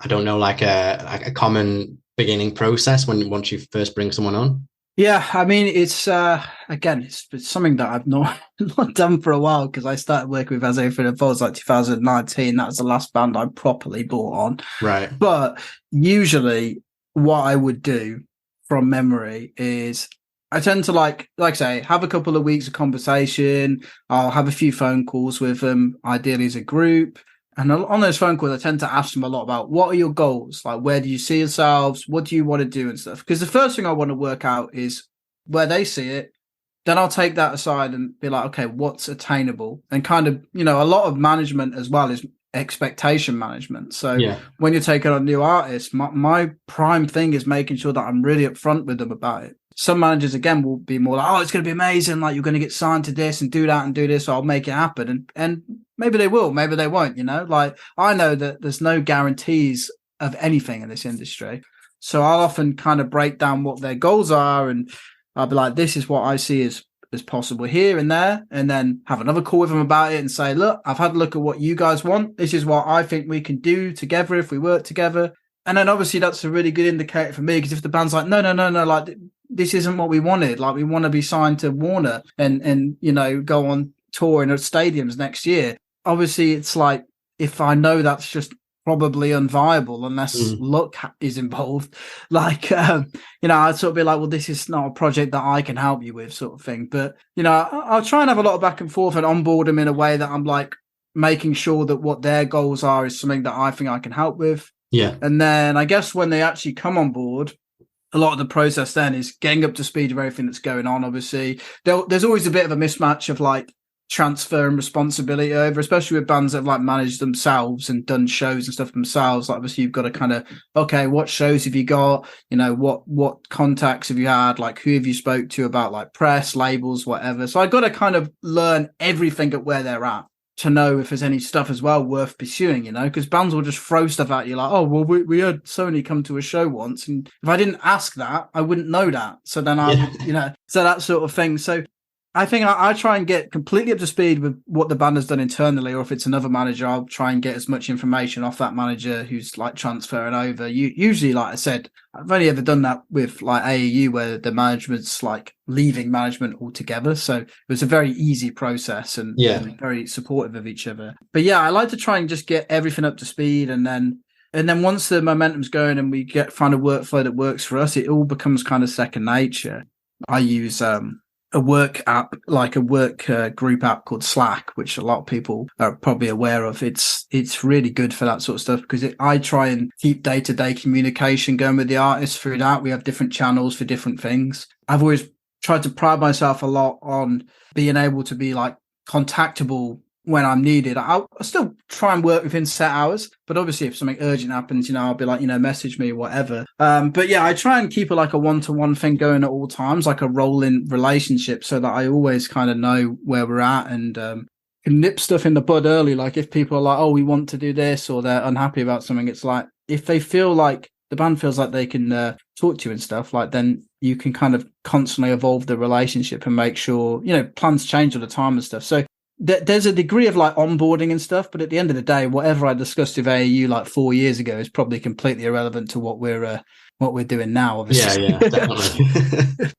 I don't know, like a common beginning process once you first bring someone on? Yeah, I mean, it's again, it's something that I've not done for a while, because I started working with As Everything Unfolds like 2019. That was the last band I properly brought on. Right. But usually what I would do from memory is I tend to like I say, have a couple of weeks of conversation. I'll have a few phone calls with them, ideally as a group. And on those phone calls, I tend to ask them a lot about what are your goals? Like, where do you see yourselves? What do you want to do and stuff? Because the first thing I want to work out is where they see it. Then I'll take that aside and be like, okay, what's attainable? And kind of, a lot of management as well is expectation management. So when you're taking on new artists, my prime thing is making sure that I'm really upfront with them about it. Some managers, again, will be more like, oh, it's going to be amazing. Like, you're going to get signed to this and do that and do this. So I'll make it happen. And maybe they will, maybe they won't, Like, I know that there's no guarantees of anything in this industry. So I'll often kind of break down what their goals are, and I'll be like, this is what I see as possible here and there, and then have another call with them about it and say, look, I've had a look at what you guys want. This is what I think we can do together if we work together. And then obviously that's a really good indicator for me, because if the band's like, no, like, this isn't what we wanted. Like, we want to be signed to Warner and go on tour in stadiums next year. Obviously, it's like, if I know that's just probably unviable unless luck is involved, like, I'd sort of be like, well, this is not a project that I can help you with, sort of thing. But, I'll try and have a lot of back and forth and onboard them in a way that I'm like making sure that what their goals are is something that I think I can help with. Yeah. And then I guess when they actually come on board, a lot of the process then is getting up to speed of everything that's going on. Obviously, there's always a bit of a mismatch of like transfer and responsibility over, especially with bands that have like managed themselves and done shows and stuff themselves. Like, obviously, you've got to kind of, okay, what shows have you got? What contacts have you had? Like, who have you spoke to about like press, labels, whatever. So I got to kind of learn everything at where they're at to know if there's any stuff as well worth pursuing, because bands will just throw stuff at you like, oh, well, we had Sony come to a show once, and if I didn't ask that, I wouldn't know that. So then I would, so that sort of thing. So I think I try and get completely up to speed with what the band has done internally, or if it's another manager, I'll try and get as much information off that manager who's like transferring over. Usually, like I said, I've only ever done that with like AEU, where the management's like leaving management altogether. So it was a very easy process and very supportive of each other. But yeah, I like to try and just get everything up to speed, and then once the momentum's going and we find a workflow that works for us, it all becomes kind of second nature. I use a work app, like a work group app called Slack, which a lot of people are probably aware of. It's really good for that sort of stuff, because I try and keep day-to-day communication going with the artists through that. We have different channels for different things. I've always tried to pride myself a lot on being able to be like contactable when I'm needed. I'll still try and work within set hours, but obviously if something urgent happens, I'll be like, message me, whatever. But yeah, I try and keep like a one-to-one thing going at all times, like a rolling relationship, so that I always kind of know where we're at, and can nip stuff in the bud early. Like, if people are like, oh, we want to do this, or they're unhappy about something, it's like, if they feel like the band feels like they can talk to you and stuff, like, then you can kind of constantly evolve the relationship and make sure, plans change all the time and stuff. So there's a degree of like onboarding and stuff, but at the end of the day, whatever I discussed with AEU like 4 years ago is probably completely irrelevant to what we're doing now, obviously. Yeah, definitely.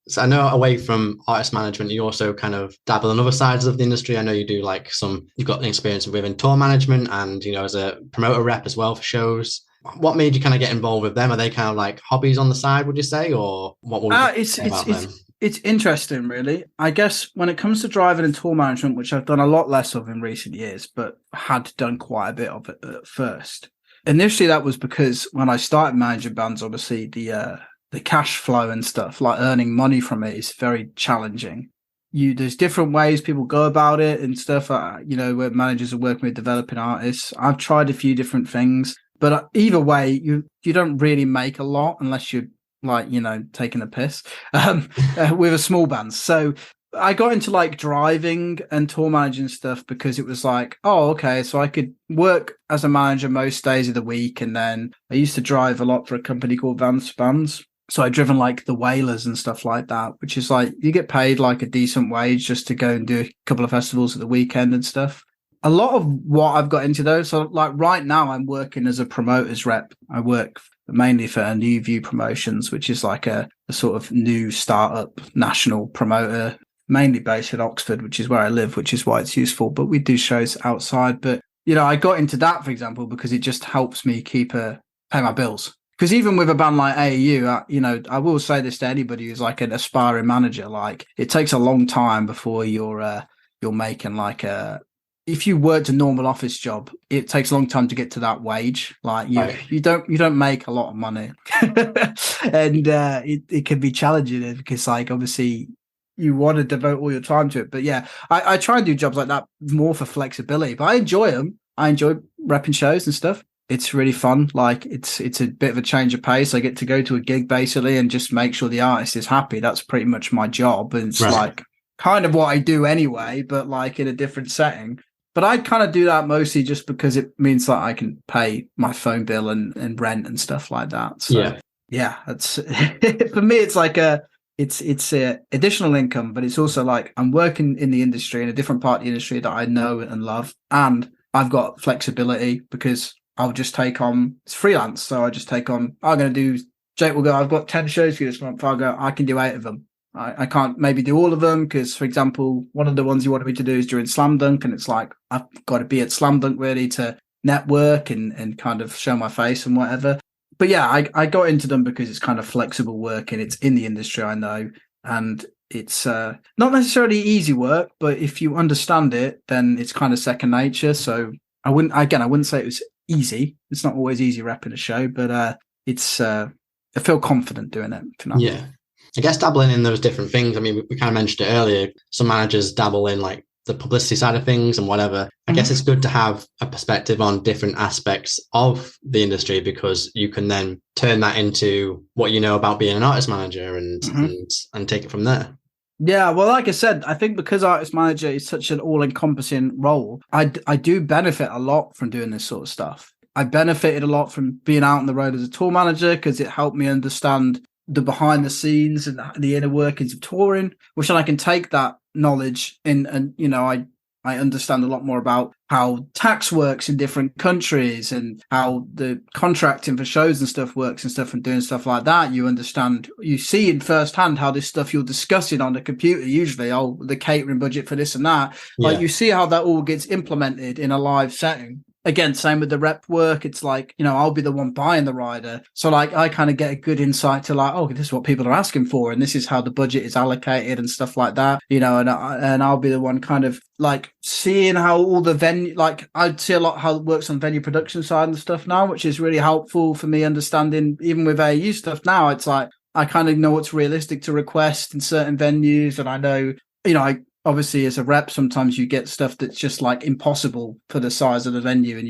So I know, away from artist management, you also kind of dabble in other sides of the industry. I know you do like you've got experience within tour management and, as a promoter rep as well for shows. What made you kind of get involved with them? Are they kind of like hobbies on the side, would you say, or what would you say about them? It's interesting, really. I guess when it comes to driving and tour management, which I've done a lot less of in recent years, but had done quite a bit of it at first. Initially, that was because when I started managing bands, obviously the cash flow and stuff, like earning money from it, is very challenging. There's different ways people go about it and stuff. Where managers are working with developing artists. I've tried a few different things, but either way, you don't really make a lot unless you're like, taking a piss with a small band. So I got into like driving and tour managing stuff because it was like, oh, okay, so I could work as a manager most days of the week. And then I used to drive a lot for a company called Vans Bands. So I'd driven like the Whalers and stuff like that, which is like, you get paid like a decent wage just to go and do a couple of festivals at the weekend and stuff. A lot of what I've got into those, so like right now I'm working as a promoter's rep. I work mainly for New View Promotions, which is like a sort of new startup national promoter, mainly based in Oxford, which is where I live, which is why it's useful. But we do shows outside. But, I got into that, for example, because it just helps me pay my bills. Because even with a band like AEU, I will say this to anybody who's like an aspiring manager, like it takes a long time before you're making like a if you worked a normal office job, it takes a long time to get to that wage. Like you don't make a lot of money, and it can be challenging because like obviously you want to devote all your time to it. But yeah, I try and do jobs like that more for flexibility. But I enjoy them. I enjoy repping shows and stuff. It's really fun. Like it's a bit of a change of pace. I get to go to a gig basically and just make sure the artist is happy. That's pretty much my job. And it's like kind of what I do anyway, but like in a different setting. But I kind of do that mostly just because it means that I can pay my phone bill and rent and stuff like that. So yeah, that's for me. It's like it's a additional income, but it's also like I'm working in the industry, in a different part of the industry that I know and love, and I've got flexibility because I'll just take on, it's freelance, so I just take on. I'm going to do. Jake will go, I've got 10 shows for you this month. I'll go, I can do 8 of them. I can't maybe do all of them because, for example, one of the ones you wanted me to do is during Slam Dunk, and it's like I've got to be at Slam Dunk really to network and kind of show my face and whatever. But yeah, I got into them because it's kind of flexible work and it's in the industry I know, and it's not necessarily easy work, but if you understand it, then it's kind of second nature. So I wouldn't say it was easy. It's not always easy repping a show, but it's I feel confident doing it. Yeah. I guess dabbling in those different things. I mean, we kind of mentioned it earlier. Some managers dabble in like the publicity side of things and whatever. I guess it's good to have a perspective on different aspects of the industry because you can then turn that into what you know about being an artist manager and take it from there. Yeah, well, like I said, I think because artist manager is such an all-encompassing role, I do benefit a lot from doing this sort of stuff. I benefited a lot from being out on the road as a tour manager because it helped me understand the behind the scenes and the inner workings of touring, which then I can take that knowledge in, and I understand a lot more about how tax works in different countries and how the contracting for shows and stuff works and stuff, and doing stuff like that. You understand, you see in firsthand how this stuff you're discussing on the computer, usually, the catering budget for this and that. Yeah. Like you see how that all gets implemented in a live setting. Again, same with the rep work. It's like, I'll be the one buying the rider. So like, I kind of get a good insight to like, oh, this is what people are asking for. And this is how the budget is allocated and stuff like that, and I'll be the one kind of like seeing how all the venue, like I'd see a lot how it works on venue production side and stuff now, which is really helpful for me understanding, even with AU stuff now, it's like, I kind of know what's realistic to request in certain venues. And I know, obviously, as a rep, sometimes you get stuff that's just like impossible for the size of the venue. And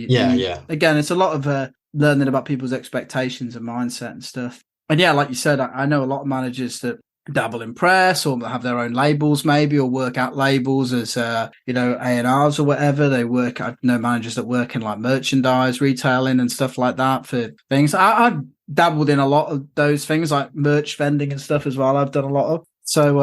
again, it's a lot of learning about people's expectations and mindset and stuff. And yeah, like you said, I know a lot of managers that dabble in press or have their own labels maybe, or work out labels as, A&Rs or whatever. I know managers that work in like merchandise, retailing and stuff like that for things. I've dabbled in a lot of those things like merch vending and stuff as well. I've done a lot of. So,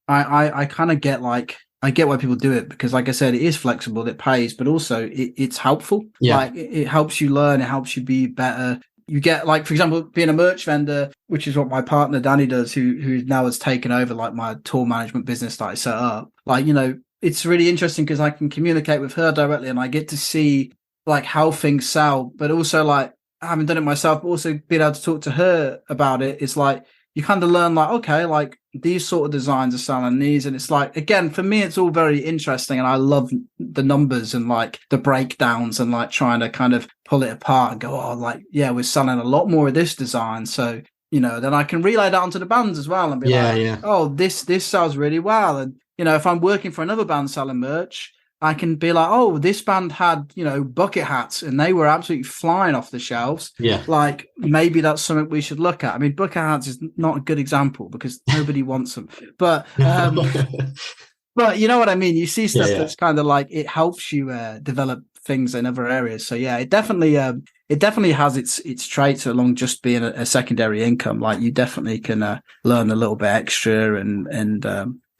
I kind of get like, I get why people do it because, like I said, it is flexible, it pays, but also it's helpful. Yeah. Like it helps you learn, it helps you be better. You get like, for example, being a merch vendor, which is what my partner Danny does, who now has taken over like my tour management business that I set up. Like, it's really interesting because I can communicate with her directly and I get to see like how things sell, but also like I haven't done it myself, but also being able to talk to her about it. It's like, you kind of learn like, okay, like these sort of designs are selling these. And it's like, again, for me, it's all very interesting. And I love the numbers and like the breakdowns and like trying to kind of pull it apart and go, oh, like, yeah, we're selling a lot more of this design. So, then I can relay that onto the bands as well and be oh, this sells really well. And, if I'm working for another band selling merch, I can be like, oh, this band had, bucket hats and they were absolutely flying off the shelves. Yeah. Like maybe that's something we should look at. I mean, bucket hats is not a good example because nobody wants them. But but you know what I mean? You see stuff that's kind of like it helps you develop things in other areas. So yeah, it definitely has its traits along just being a secondary income. Like you definitely can learn a little bit extra and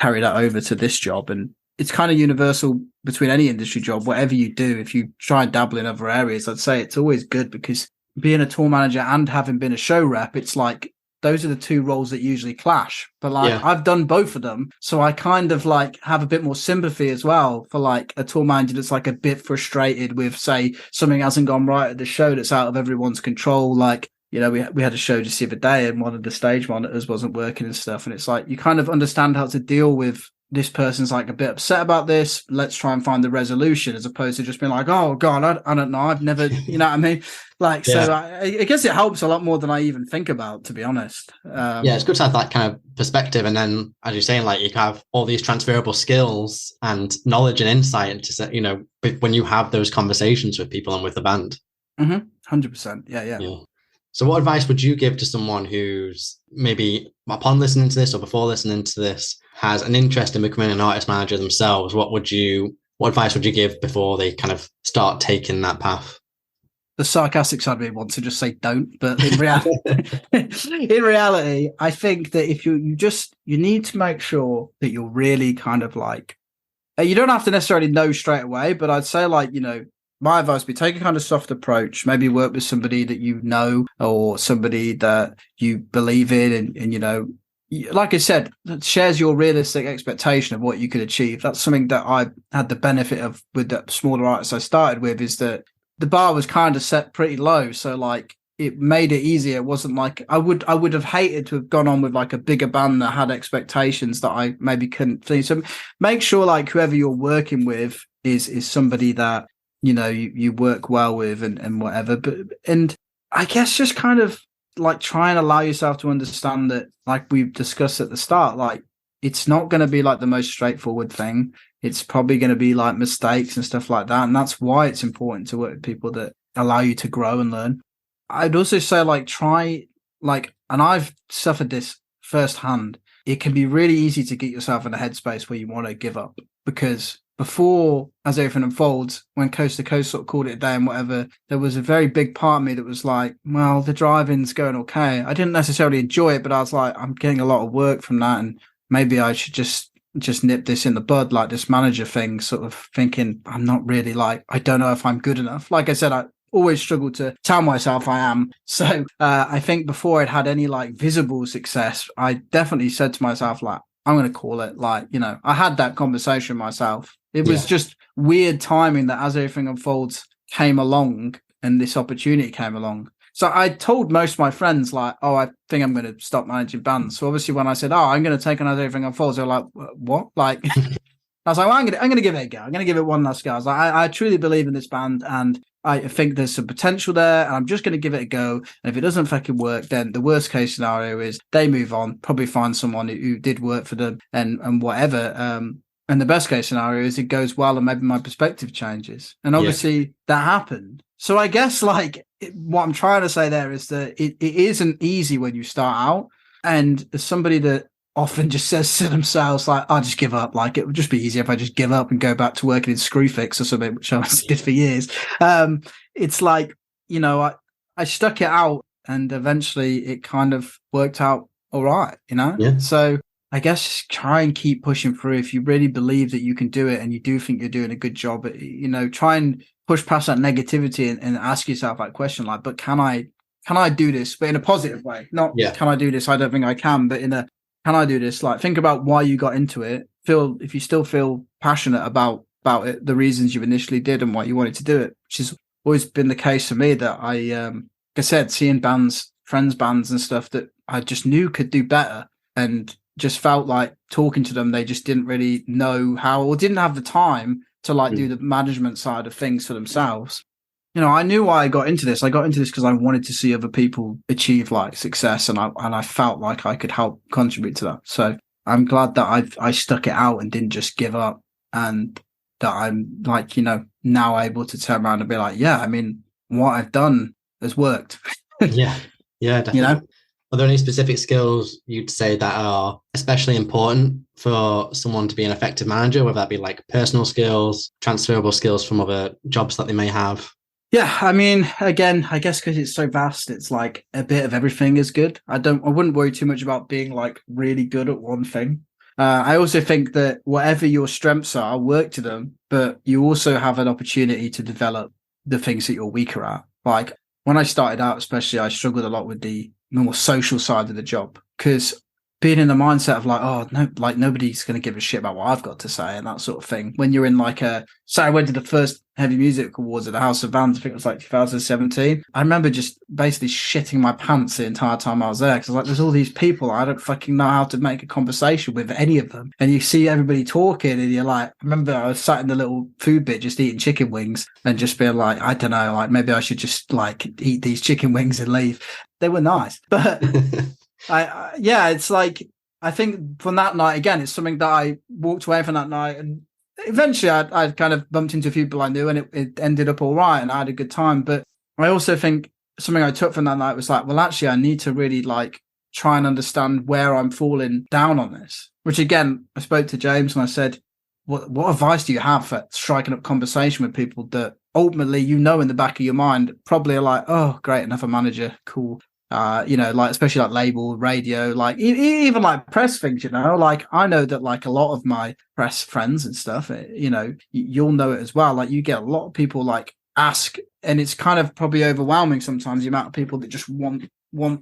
carry that over to this job. And it's kind of universal between any industry job, whatever you do. If you try and dabble in other areas, I'd say it's always good because being a tour manager and having been a show rep, it's like those are the two roles that usually clash. But like I've done both of them. So I kind of like have a bit more sympathy as well for like a tour manager that's like a bit frustrated with, say, something hasn't gone right at the show that's out of everyone's control. Like, we had a show just the other day and one of the stage monitors wasn't working and stuff. And it's like, you kind of understand how to deal with this person's like a bit upset about this. Let's try and find the resolution, as opposed to just being like, oh God, I don't know. I've never, you know what I mean? Like, Yeah. so I guess it helps a lot more than I even think about, to be honest. Yeah, it's good to have that kind of perspective. And then, as you're saying, like you have all these transferable skills and knowledge and insight to, you know, when you have those conversations with people and with the band. 100%. Yeah. So what advice would you give to someone who's maybe upon listening to this or before listening to this has an interest in becoming an artist manager themselves? What advice would you give before they kind of start taking that path? The sarcastic side of me wants to just say don't, but in reality, I think that if you need to make sure that you're really kind of like, you don't have to necessarily know straight away, but I'd say, like, you know, my advice would be take a kind of soft approach, maybe work with somebody that you know or somebody that you believe in, and you know, like I said, that shares your realistic expectation of what you could achieve. That's something that I had the benefit of with the smaller artists I started with, is that the bar was kind of set pretty low. So like it made it easier. It wasn't like I would have hated to have gone on with like a bigger band that had expectations that I maybe couldn't see. So make sure like whoever you're working with is somebody that, you know, you work well with and whatever. And I guess just kind of like try and allow yourself to understand that, like we've discussed at the start, like it's not going to be like the most straightforward thing. It's probably going to be like mistakes and stuff like that. And that's why it's important to work with people that allow you to grow and learn. I'd also say like try like, and I've suffered this firsthand, it can be really easy to get yourself in a headspace where you want to give up, because before As Everything Unfolds, when Coast to Coast sort of called it a day and whatever, there was a very big part of me that was like, well, the driving's going okay. I didn't necessarily enjoy it, but I was like, I'm getting a lot of work from that, and maybe I should just nip this in the bud, like this manager thing, sort of thinking I'm not really like, I don't know if I'm good enough. Like I said, I always struggle to tell myself I am. So I think before I'd had any like visible success, I definitely said to myself, like, I'm going to call it, like, you know, I had that conversation myself. It was just weird timing that As Everything Unfolds came along and this opportunity came along. So I told most of my friends, like, oh, I think I'm going to stop managing bands. So obviously when I said, oh, I'm going to take on As Everything Unfolds, they were like, what? Like, I was like, well, I'm going to give it a go. I'm going to give it one last go. I was like, I truly believe in this band, and I think there's some potential there, and I'm just going to give it a go. And if it doesn't fucking work, then the worst case scenario is they move on, probably find someone who did work for them and whatever. And the best case scenario is it goes well and maybe my perspective changes. And obviously that happened. So I guess like what I'm trying to say there is that it isn't easy when you start out. And as somebody that often just says to themselves, like, I'll just give up. Like, it would just be easier if I just give up and go back to working in Screwfix or something, which I did for years. It's like, you know, I stuck it out and eventually it kind of worked out all right, you know? Yeah. So I guess try and keep pushing through. If you really believe that you can do it and you do think you're doing a good job, you know, try and push past that negativity and ask yourself that question, like, but can I do this? But in a positive way, not can I do this? I don't think I can, but in a, can I do this? Like, think about why you got into it. If you still feel passionate about it, the reasons you initially did and why you wanted to do it, which has always been the case for me, that like I said, seeing friends bands and stuff that I just knew could do better, and just felt like talking to them, they just didn't really know how, or didn't have the time to like do the management side of things for themselves. You know, I knew why I got into this. I got into this because I wanted to see other people achieve like success, and I felt like I could help contribute to that. So I'm glad that I stuck it out and didn't just give up, and that I'm like, you know, now able to turn around and be like, yeah, I mean, what I've done has worked. Yeah, definitely. You know? Are there any specific skills you'd say that are especially important for someone to be an effective manager, whether that be like personal skills, transferable skills from other jobs that they may have? Yeah, I mean, again, I guess because it's so vast, it's like a bit of everything is good. I wouldn't worry too much about being like really good at one thing. I also think that whatever your strengths are, work to them, but you also have an opportunity to develop the things that you're weaker at. Like when I started out, especially, I struggled a lot with the more social side of the job, because being in the mindset of like, oh no, like nobody's going to give a shit about what I've got to say and that sort of thing. When you're in like so I went to the first Heavy Music Awards at the House of Bands, I think it was like 2017. I remember just basically shitting my pants the entire time I was there, because like, there's all these people, I don't fucking know how to make a conversation with any of them. And you see everybody talking and you're like, I remember I was sat in the little food bit just eating chicken wings and just being like, I don't know, like maybe I should just like eat these chicken wings and leave. They were nice, but it's like, I think from that night, again, it's something that I walked away from that night, and eventually I kind of bumped into a few people I knew, and it ended up all right, and I had a good time. But I also think something I took from that night was like, well, actually, I need to really like try and understand where I'm falling down on this. Which again, I spoke to James and I said, what advice do you have for striking up conversation with people that ultimately, in the back of your mind, probably are like, oh, great, another manager, cool. Like especially like label, radio, like even like press things, like I know that like a lot of my press friends and stuff, you'll know it as well. Like you get a lot of people like ask, and it's kind of probably overwhelming sometimes the amount of people that just want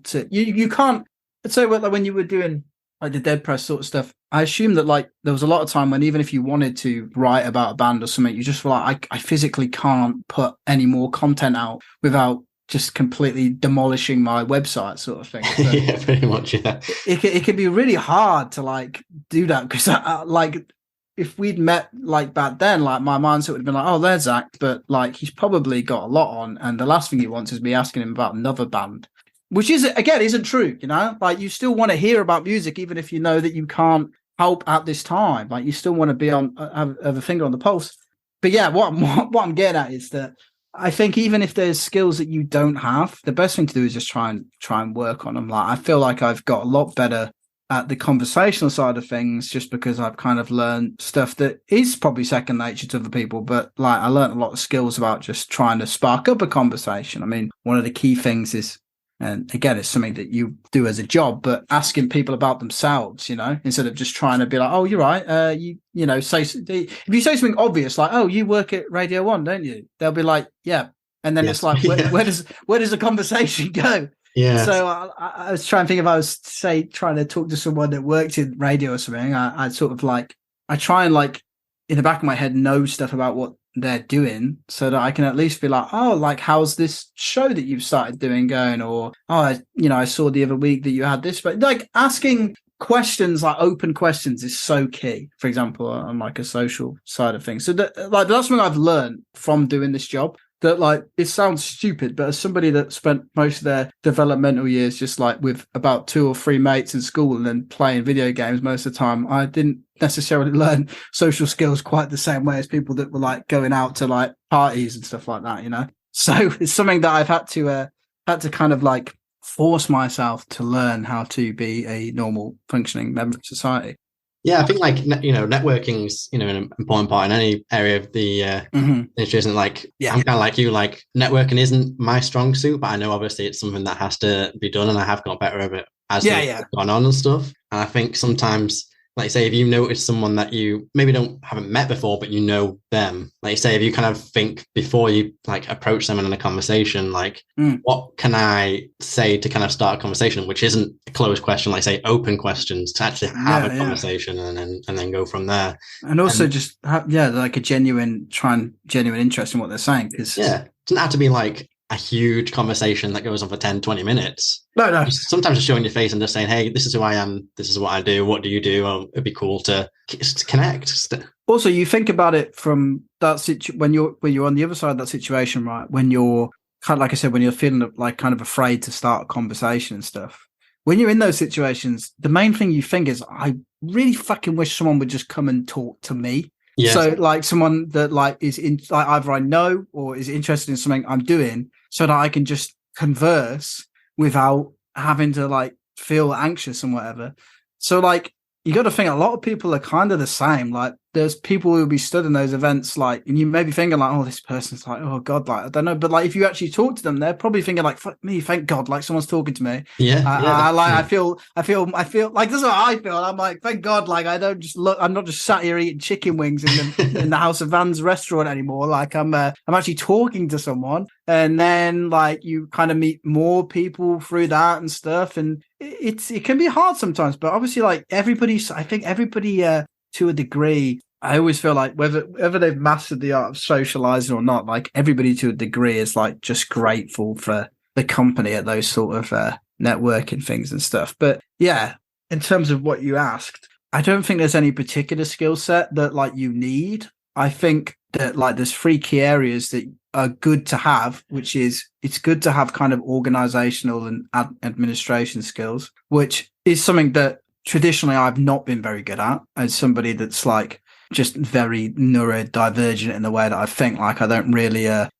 to. You can't. I'd say like when you were doing like the dead press sort of stuff, I assume that like there was a lot of time when even if you wanted to write about a band or something, you just feel like I physically can't put any more content out without just completely demolishing my website sort of thing. So yeah, pretty much, yeah. It can be really hard to like do that, because like if we'd met like back then, like my mindset would have been like, oh, there's Zach, but like he's probably got a lot on, and the last thing he wants is me asking him about another band, which is again isn't true. Like you still want to hear about music even if you know that you can't help at this time. Like you still want to be on have a finger on the pulse. But yeah, what I'm getting at is that I think even if there's skills that you don't have, the best thing to do is just try and work on them. Like I feel like I've got a lot better at the conversational side of things, just because I've kind of learned stuff that is probably second nature to other people. But like I learned a lot of skills about just trying to spark up a conversation. I mean, one of the key things is, and again, it's something that you do as a job, but asking people about themselves, instead of just trying to be like, oh, you're right. Say, if you say something obvious, like, oh, you work at Radio 1, don't you? They'll be like, yeah. And then It's like, where does the conversation go? Yeah. So I was trying to think, if I was trying to talk to someone that worked in radio or something, I'd sort of like, I try and like in the back of my head know stuff about what they're doing, so that I can at least be like, oh, like how's this show that you've started doing going, or I saw the other week that you had this, but like asking questions, like open questions, is so key, for example, on like a social side of things. So that's something I've learned from doing this job, that like it sounds stupid, but as somebody that spent most of their developmental years just like with about 2 or 3 mates in school and then playing video games most of the time, I didn't necessarily learn social skills quite the same way as people that were like going out to like parties and stuff like that, So it's something that I've had to kind of like force myself to learn how to be a normal functioning member of society. Yeah, I think like networking's an important part in any area of the industry, isn't it? Like I'm kind of like you, like networking isn't my strong suit, but I know obviously it's something that has to be done, and I have got better at it as it's gone on and stuff. And I think sometimes, like say, if you notice someone that you maybe haven't met before, but you know them, like say, if you kind of think before you like approach them in a conversation, like what can I say to kind of start a conversation, which isn't a closed question, like say open questions, to actually have a conversation and then go from there. And also just like a genuine interest in what they're saying. Because it doesn't have to be like a huge conversation that goes on for 10-20 minutes. No. Sometimes just showing your face and just saying, hey, this is who I am, this is what I do, what do you do? Oh, it'd be cool to connect. Also, you think about it from that when you're on the other side of that situation, right? When you're kind of, like I said, when you're feeling like kind of afraid to start a conversation and stuff. When you're in those situations, the main thing you think is, I really fucking wish someone would just come and talk to me. Yes. So like someone that like is in, like either I know or is interested in something I'm doing, so that I can just converse without having to like feel anxious and whatever. So like you got to think a lot of people are kind of the same. Like there's people who will be stood in those events, like, and you may be thinking like, oh, this person's like, oh God, like, I don't know. But like, if you actually talk to them, they're probably thinking like, fuck me, thank God, like someone's talking to me. I feel like, this is what I feel. I'm like, thank God, like, I don't just look, I'm not just sat here eating chicken wings in the House of Vans restaurant anymore. Like I'm actually talking to someone. And then like you kind of meet more people through that and stuff. And it can be hard sometimes, but obviously like I think everybody, to a degree, I always feel like whether they've mastered the art of socializing or not, like everybody to a degree is like just grateful for the company at those sort of networking things and stuff. But yeah, in terms of what you asked, I don't think there's any particular skill set that like you need. I think that like there's 3 key areas that are good to have, which is it's good to have kind of organizational and administration skills, which is something that traditionally I've not been very good at as somebody that's like just very neurodivergent in the way that I think. Like I don't really I'm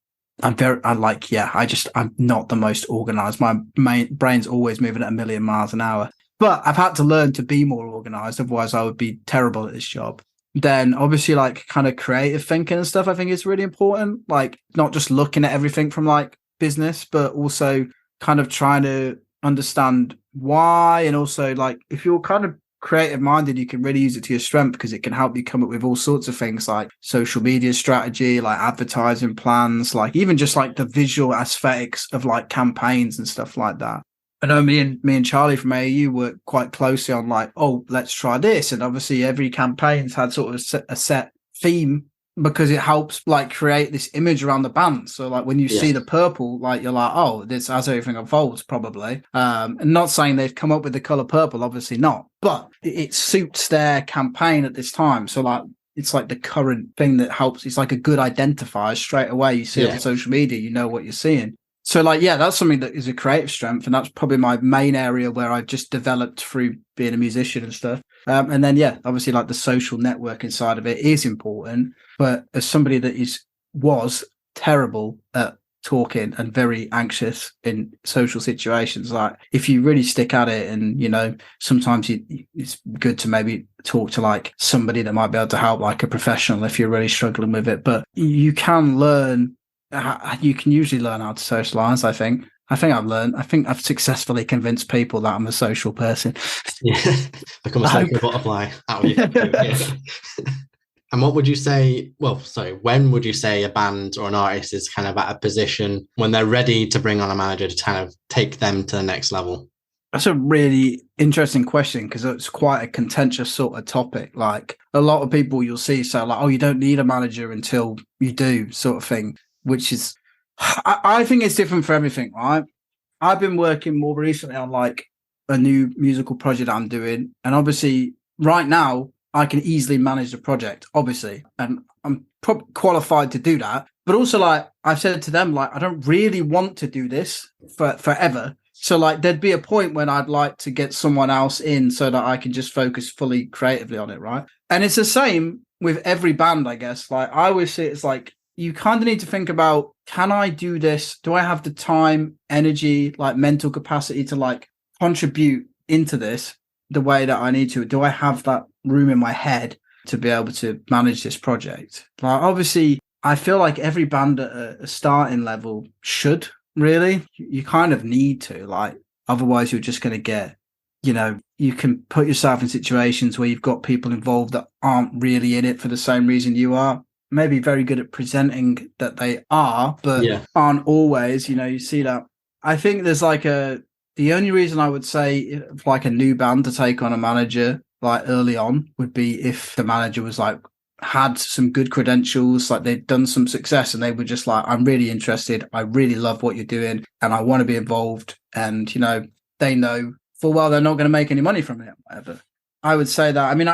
not the most organized. My brain's always moving at 1,000,000 miles an hour, but I've had to learn to be more organized, otherwise I would be terrible at this job. Then obviously like kind of creative thinking and stuff I think is really important, like not just looking at everything from like business, but also kind of trying to understand why. And also like if you're kind of creative minded, you can really use it to your strength because it can help you come up with all sorts of things like social media strategy, like advertising plans, like even just like the visual aesthetics of like campaigns and stuff like that. I know me and Charlie from AAU work quite closely on like, oh, let's try this. And obviously every campaign's had sort of a set theme because it helps like create this image around the band. So like when you see the purple, like you're like, oh, this as everything unfolds probably. And not saying they've come up with the color purple, obviously not, but it suits their campaign at this time. So like, it's like the current thing that helps. It's like a good identifier straight away. You see it on social media, you know what you're seeing. So like, yeah, that's something that is a creative strength. And that's probably my main area where I've just developed through being a musician and stuff. And then, yeah, obviously like the social networking side of it is important. But as somebody that was terrible at talking and very anxious in social situations, like if you really stick at it and, you know, sometimes it's good to maybe talk to like somebody that might be able to help, like a professional if you're really struggling with it. But you can learn. You can usually learn how to socialize. I think I've successfully convinced people that I'm a social person. Yeah, become a social butterfly out of you. And what would you say? Well, sorry, when would you say a band or an artist is kind of at a position when they're ready to bring on a manager to kind of take them to the next level? That's a really interesting question because it's quite a contentious sort of topic. Like a lot of people you'll see say like, oh, you don't need a manager until you do, sort of thing. Which is, I think it's different for everything, right? I've been working more recently on like a new musical project I'm doing. And obviously right now I can easily manage the project, obviously. And I'm qualified to do that. But also like I've said to them, like, I don't really want to do this forever. So like there'd be a point when I'd like to get someone else in so that I can just focus fully creatively on it, right? And it's the same with every band, I guess. Like I always see it's like, you kind of need to think about, can I do this? Do I have the time, energy, like mental capacity to like contribute into this the way that I need to? Do I have that room in my head to be able to manage this project? Like, obviously, I feel like every band at a starting level should really. You kind of need to, like, otherwise you're just going to get, you know, you can put yourself in situations where you've got people involved that aren't really in it for the same reason you are. Maybe very good at presenting that they are, but aren't always, you know, you see that. I think there's like the only reason I would say like a new band to take on a manager like early on would be if the manager was like, had some good credentials, like they'd done some success and they were just like, I'm really interested. I really love what you're doing and I want to be involved. And, you know, they know full well they're not going to make any money from it, whatever. I would say that. I mean,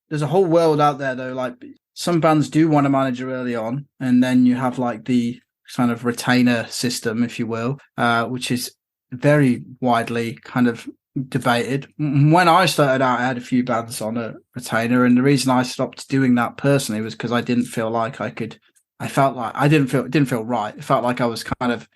there's a whole world out there though. Like some bands do want a manager early on, and then you have like the kind of retainer system, if you will, which is very widely kind of debated. When I started out, I had a few bands on a retainer, and the reason I stopped doing that personally was because I didn't feel like I could. I felt like it didn't feel right. It felt like I was kind of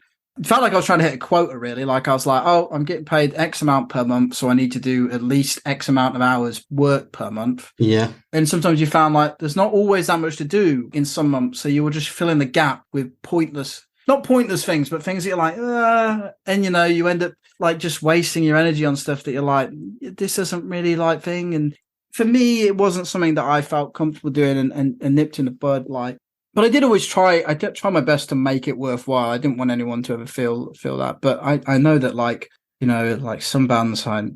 felt like I was trying to hit a quota, really. Like I was like, oh, I'm getting paid X amount per month, so I need to do at least X amount of hours work per month. Yeah. And sometimes you found like there's not always that much to do in some months, so you were just filling the gap with not pointless things, but things that you're like, and you end up like just wasting your energy on stuff that you're like, this isn't really like thing. And for me, it wasn't something that I felt comfortable doing and nipped in the bud. Like, but I did always try. I did try my best to make it worthwhile. I didn't want anyone to ever feel that. But I know that like some bands have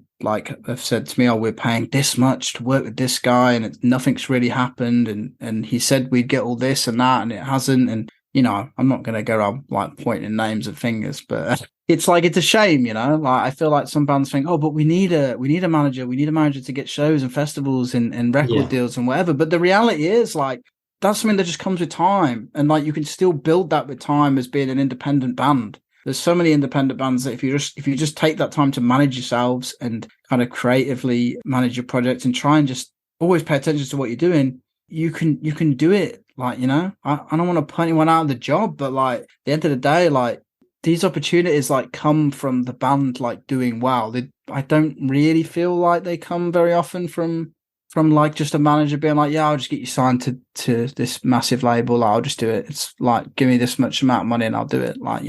said to me, oh, we're paying this much to work with this guy, and nothing's really happened, and he said we'd get all this and that, and it hasn't. And I'm not going to go around like pointing names and fingers, but it's like, it's a shame, like I feel like some bands think, oh, but we need a manager. We need a manager to get shows and festivals and record deals and whatever. But the reality is like, that's something that just comes with time. And like, you can still build that with time as being an independent band. There's so many independent bands that if you just take that time to manage yourselves and kind of creatively manage your projects and try and just always pay attention to what you're doing, you can do it. Like, I don't want to put anyone out of the job, but like at the end of the day, like these opportunities like come from the band like doing well. I don't really feel like they come very often from like just a manager being like, yeah, I'll just get you signed to this massive label. I'll just do it. It's like, give me this much amount of money and I'll do it. Like,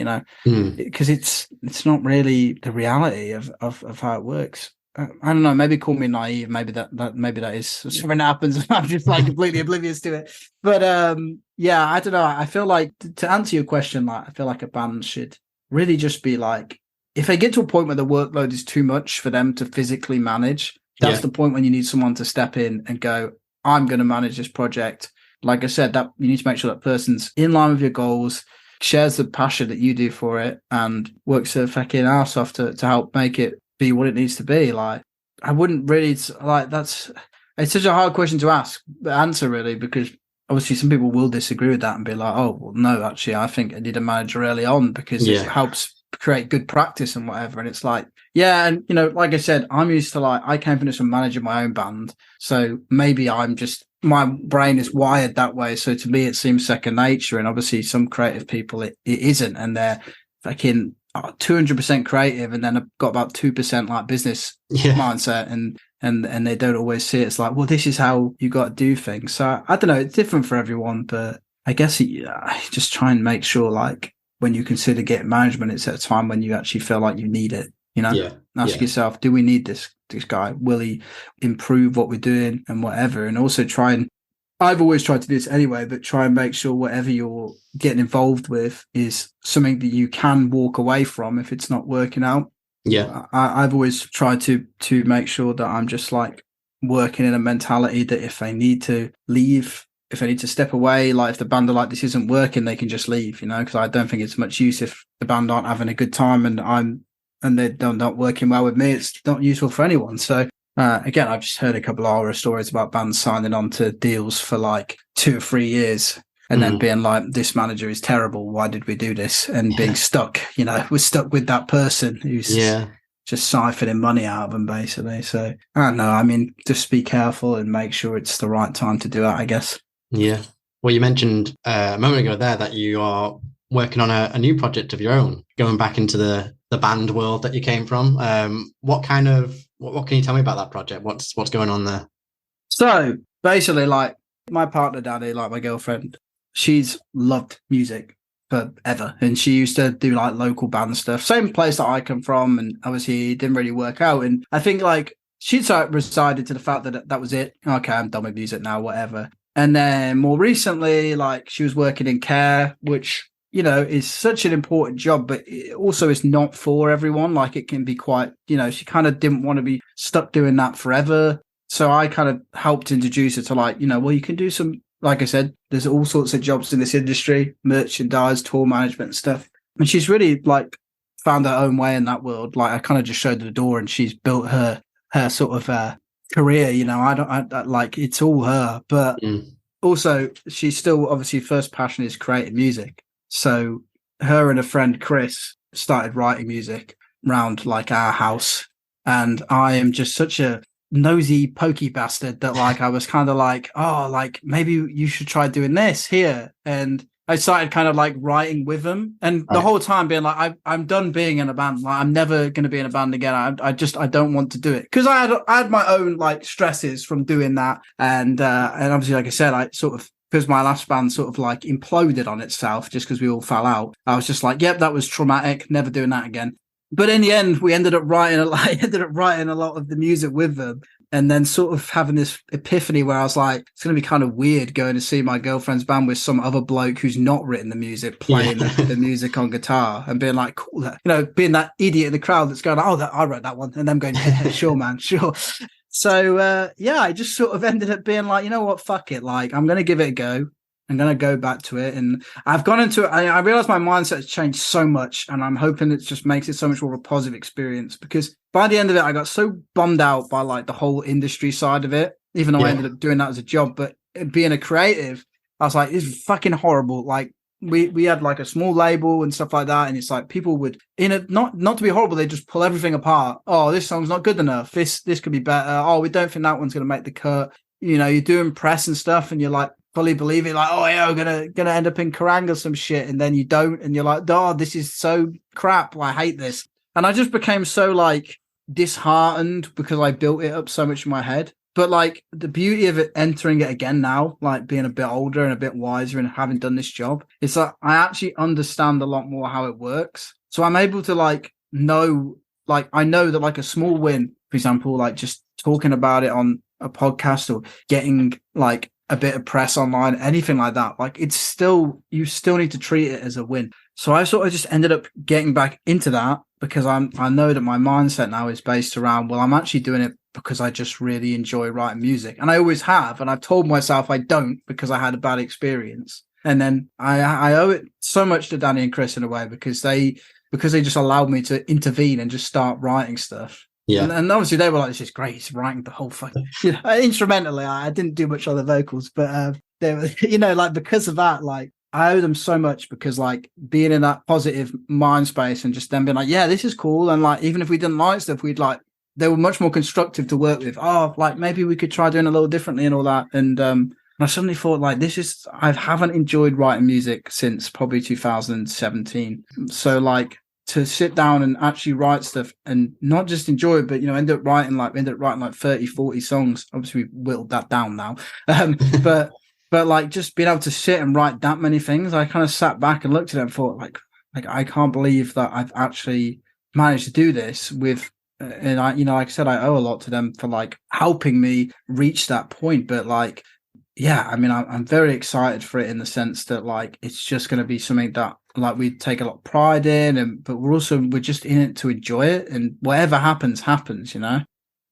because it's not really the reality of how it works. I don't know. Maybe call me naive. Maybe that is something that happens. I'm just like completely oblivious to it. But yeah, I don't know. I feel like to answer your question, like I feel like a band should really just be like, if they get to a point where the workload is too much for them to physically manage, that's the point when you need someone to step in and go, I'm going to manage this project. Like I said, that you need to make sure that person's in line with your goals, shares the passion that you do for it, and works their fucking ass off to help make it be what it needs to be. Like, I wouldn't really like, it's such a hard question to answer really, because obviously some people will disagree with that and be like, oh, well, no, actually, I think I need a manager early on because it helps create good practice and whatever. And it's like, yeah. And, like I said, I'm used to like, I came from this from managing my own band. So maybe my brain is wired that way. So to me, it seems second nature. And obviously some creative people, it isn't. And they're fucking 200% creative, and then I've got about 2% like business mindset, and they don't always see it. It's like, well, this is how you got to do things. So I don't know, it's different for everyone, but I guess just try and make sure like when you consider getting management, it's at a time when you actually feel like you need it. Ask yourself, do we need this guy? Will he improve what we're doing and whatever? And also I've always tried to do this anyway, but try and make sure whatever you're getting involved with is something that you can walk away from if it's not working out. Yeah. I've always tried to make sure that I'm just like working in a mentality that if they need to leave, if they need to step away, like if the band are like, this isn't working, they can just leave, because I don't think it's much use if the band aren't having a good time and they're not working well with me. It's not useful for anyone. So again, I've just heard a couple of horror stories about bands signing on to deals for like 2 or 3 years and then being like, this manager is terrible. Why did we do this? And being stuck, we're stuck with that person who's just siphoning money out of them, basically. So I don't know. I mean, just be careful and make sure it's the right time to do it, I guess. Yeah. Well, you mentioned a moment ago there that you are working on a new project of your own, going back into the band world that you came from. What can you tell me about that project? What's going on there? So basically, like my partner Danny, like my girlfriend, she's loved music forever, and she used to do like local band stuff, same place that I come from, and obviously it didn't really work out. And I think like she'd decided to the fact that was it. Okay, I'm done with music now, whatever. And then more recently, like she was working in care, which is such an important job, but it also is not for everyone. Like it can be quite, she kind of didn't want to be stuck doing that forever. So I kind of helped introduce her to like, well, you can do some, like I said, there's all sorts of jobs in this industry, merchandise, tour management and stuff. And she's really like found her own way in that world. Like I kind of just showed her the door and she's built her sort of career, I like it's all her, but also she's still obviously first passion is creating music. So her and a friend, Chris, started writing music around like our house. And I am just such a nosy, pokey bastard that like I was kind of like, oh, like maybe you should try doing this here. And I started kind of like writing with them, and the whole time being like, I'm done being in a band. Like, I'm never going to be in a band again. I don't want to do it, because I had my own like stresses from doing that, and obviously, like I said, I sort of, because my last band sort of like imploded on itself just because we all fell out. I was just like, yep, that was traumatic. Never doing that again. But in the end, we ended up writing a lot of the music with them. And then sort of having this epiphany where I was like, it's going to be kind of weird going to see my girlfriend's band with some other bloke who's not written the music, playing the music on guitar, and being like, cool, being that idiot in the crowd that's going, oh, I wrote that one. And them going, yeah, sure, man, sure. So, I just sort of ended up being like, you know what, fuck it. Like, I'm going to give it a go. I'm going to go back to it. And I've gone into it. I realized my mindset has changed so much, and I'm hoping it just makes it so much more of a positive experience, because by the end of it, I got so bummed out by like the whole industry side of it, even though I ended up doing that as a job. But being a creative, I was like, this is fucking horrible. Like, we had like a small label and stuff like that. And it's like people would, not to be horrible, they just pull everything apart. Oh, this song's not good enough. This could be better. Oh, we don't think that one's going to make the cut. You're doing press and stuff, and you're like, fully believe it, like, oh yeah, we're gonna end up in Kerrang or some shit, and then you don't, and you're like, oh, this is so crap, I hate this. And I just became so like disheartened because I built it up so much in my head. But like the beauty of it, entering it again now, like being a bit older and a bit wiser and having done this job, is that I actually understand a lot more how it works. So I'm able to like know, like I know that like a small win, for example, like just talking about it on a podcast or getting like a bit of press online, anything like that, like you still need to treat it as a win. So I sort of just ended up getting back into that, because I know that my mindset now is based around, well, I'm actually doing it because I just really enjoy writing music, and I always have, and I've told myself I don't because I had a bad experience. And then I owe it so much to Danny and Chris in a way, because they just allowed me to intervene and just start writing stuff. Yeah, and obviously they were like, "This is great. He's writing the whole fucking." Instrumentally, I didn't do much on the vocals, but they were, like because of that, like I owe them so much, because like being in that positive mind space and just them being like, "Yeah, this is cool," and like even if we didn't like stuff, we'd like they were much more constructive to work with. Oh, like maybe we could try doing a little differently and all that. And I suddenly thought like I haven't enjoyed writing music since probably 2017. So like, to sit down and actually write stuff and not just enjoy it, but, end up writing like 30, 40 songs. Obviously we whittled that down now. But like just being able to sit and write that many things, I kind of sat back and looked at it and thought like I can't believe that I've actually managed to do this with, and I, like I said, I owe a lot to them for like helping me reach that point. But like, yeah, I mean, I'm very excited for it in the sense that like, it's just going to be something that like we take a lot of pride in, but we're just in it to enjoy it, and whatever happens.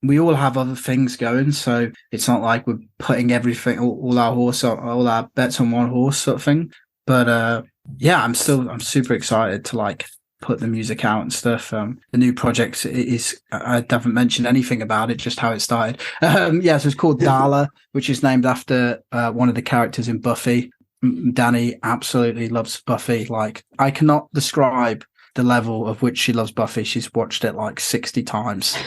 We all have other things going, so it's not like we're putting everything, all our bets on one horse sort of thing. But yeah, I'm super excited to like put the music out and stuff. The new project is, I haven't mentioned anything about it, just how it started. So it's called Darlah, which is named after one of the characters in Buffy. Danny absolutely loves Buffy. Like, I cannot describe the level of which she loves Buffy. She's watched it like 60 times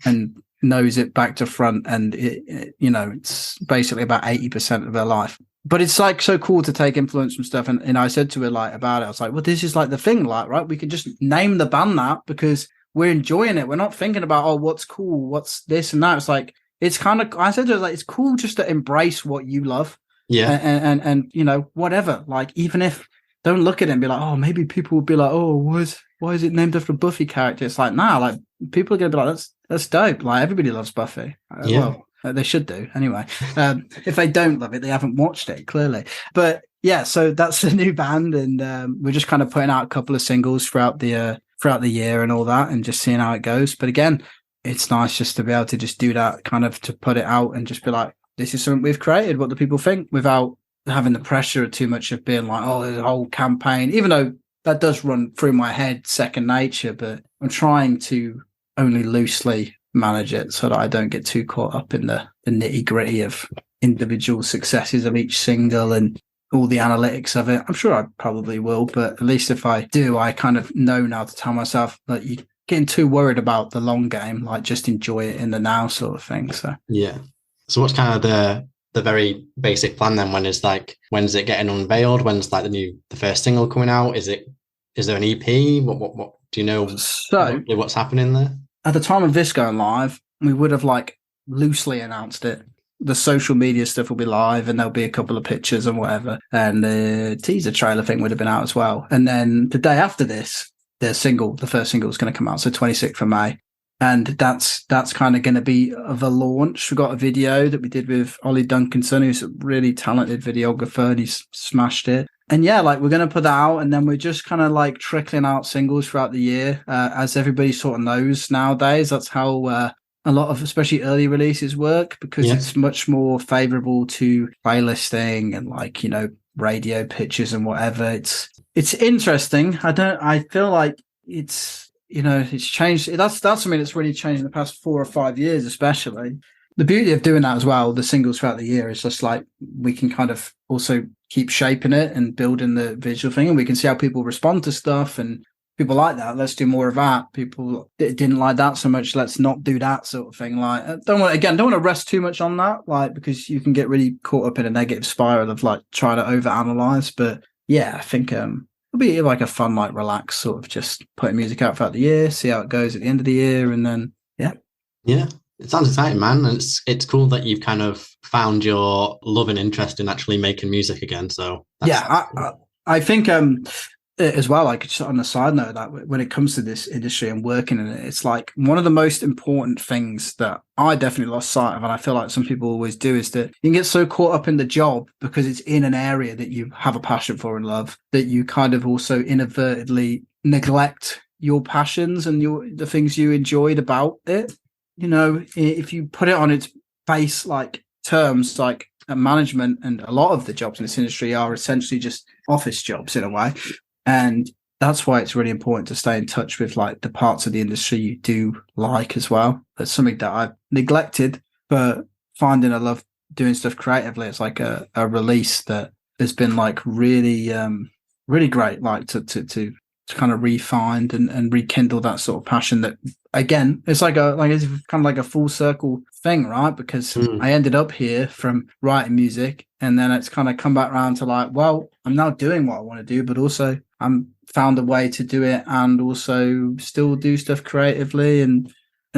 and knows it back to front. And it's basically about 80% of her life. But it's like so cool to take influence from stuff. And I said to her like about it, I was like, well, this is like the thing, like, right? We can just name the band that because we're enjoying it. We're not thinking about, oh, what's cool, what's this and that. It's like, it's kind of, I said to her, like, it's cool just to embrace what you love. Yeah. And whatever, like, even if don't look at it and be like, oh, maybe people will be like, oh, why is it named after a Buffy character? It's like, nah, like people are going to be like, that's dope. Like everybody loves Buffy. Well, they should do anyway. If they don't love it, they haven't watched it clearly. But yeah, so that's the new band. And we're just kind of putting out a couple of singles throughout the year and all that, and just seeing how it goes. But again, it's nice just to be able to just do that, kind of to put it out and just be like, this is something we've created, what do people think, without having the pressure too much of being like, oh, there's a whole campaign, even though that does run through my head second nature. But I'm trying to only loosely manage it so that I don't get too caught up in the nitty gritty of individual successes of each single and all the analytics of it. I'm sure I probably will, but at least if I do, I kind of know now to tell myself that you're getting too worried about the long game, like just enjoy it in the now sort of thing. So yeah. So what's kind of the very basic plan then? When's it getting unveiled? When's like the first single coming out? Is there an EP? What do you know? So What's happening there? at the time of this going live, we would have like loosely announced it. The social media stuff will be live, and there'll be a couple of pictures and whatever. And the teaser trailer thing would have been out as well. And then the day after this, the first single is going to come out. So 26th of May. And that's kind of going to be the launch. We got a video that we did with Ollie Duncanson, who's a really talented videographer, and he's smashed it. And yeah, like we're going to put that out, and then we're just kind of like trickling out singles throughout the year, as everybody sort of knows nowadays. That's how a lot of especially early releases work, because it's much more favorable to playlisting and like, you know, radio pitches and whatever. It's interesting. I feel like it's, you know, it's changed. That's something that's really changed in the past 4 or 5 years, especially. The beauty of doing that as well, the singles throughout the year, is just like we can kind of also keep shaping it and building the visual thing, and we can see how people respond to stuff. And people like that, let's do more of that. People didn't like that so much, let's not do that sort of thing. Like, don't want to rest too much on that, like, because you can get really caught up in a negative spiral of like trying to overanalyze. But yeah, I think it'll be like a fun, like relaxed sort of just putting music out throughout the year, see how it goes at the end of the year, and then yeah. It sounds exciting, man. And it's cool that you've kind of found your love and interest in actually making music again. So I think as well, like just on a side note, that when it comes to this industry and working in it, it's like one of the most important things that I definitely lost sight of, and I feel like some people always do, is that you can get so caught up in the job because it's in an area that you have a passion for and love, that you kind of also inadvertently neglect your passions and the things you enjoyed about it. You know, if you put it on its base, like terms, like management and a lot of the jobs in this industry are essentially just office jobs in a way. And that's why it's really important to stay in touch with like the parts of the industry you do like as well. That's something that I've neglected, but finding I love doing stuff creatively. It's like a release that has been like really, really great, like to kind of re-find and rekindle that sort of passion that, again, it's kind of like a full circle thing, right? Because I ended up here from writing music, and then it's kind of come back around to like, well, I'm now doing what I want to do, but also I'm found a way to do it and also still do stuff creatively, and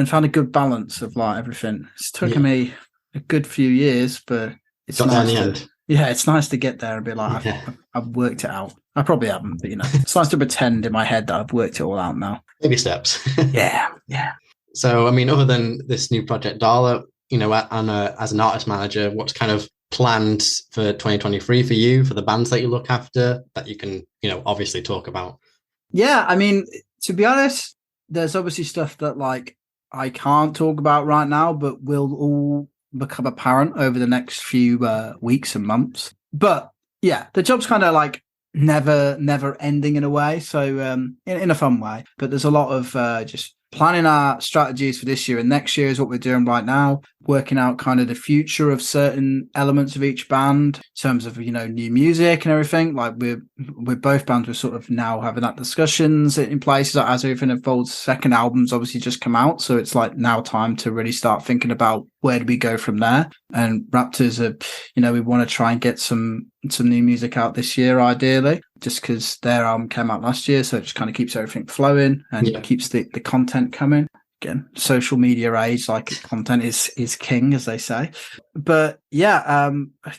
found a good balance of like everything. It's taken me a good few years, but it's nice it's nice to get there and be like, I've worked it out. I probably haven't, but you know, it's nice to pretend in my head that I've worked it all out now. Baby steps. Yeah. So, I mean, other than this new project, Darlah, you know, as an artist manager, what's kind of planned for 2023 for you, for the bands that you look after, that you can, you know, obviously talk about? Yeah, I mean, to be honest, there's obviously stuff that like I can't talk about right now, but will all become apparent over the next few weeks and months. But yeah, the job's kind of like never ending in a way, so in a fun way. But there's a lot of just planning our strategies for this year and next year is what we're doing right now, working out kind of the future of certain elements of each band in terms of, you know, new music and everything. Like we're both bands, we're sort of now having that discussions in places as everything unfolds. Second album's obviously just come out, so it's like now time to really start thinking about where do we go from there. And Raptors are, you know, we want to try and get some new music out this year, ideally, just because their album came out last year, so it just kind of keeps everything flowing and keeps the content coming. Again, social media age, like content is king, as they say. But yeah,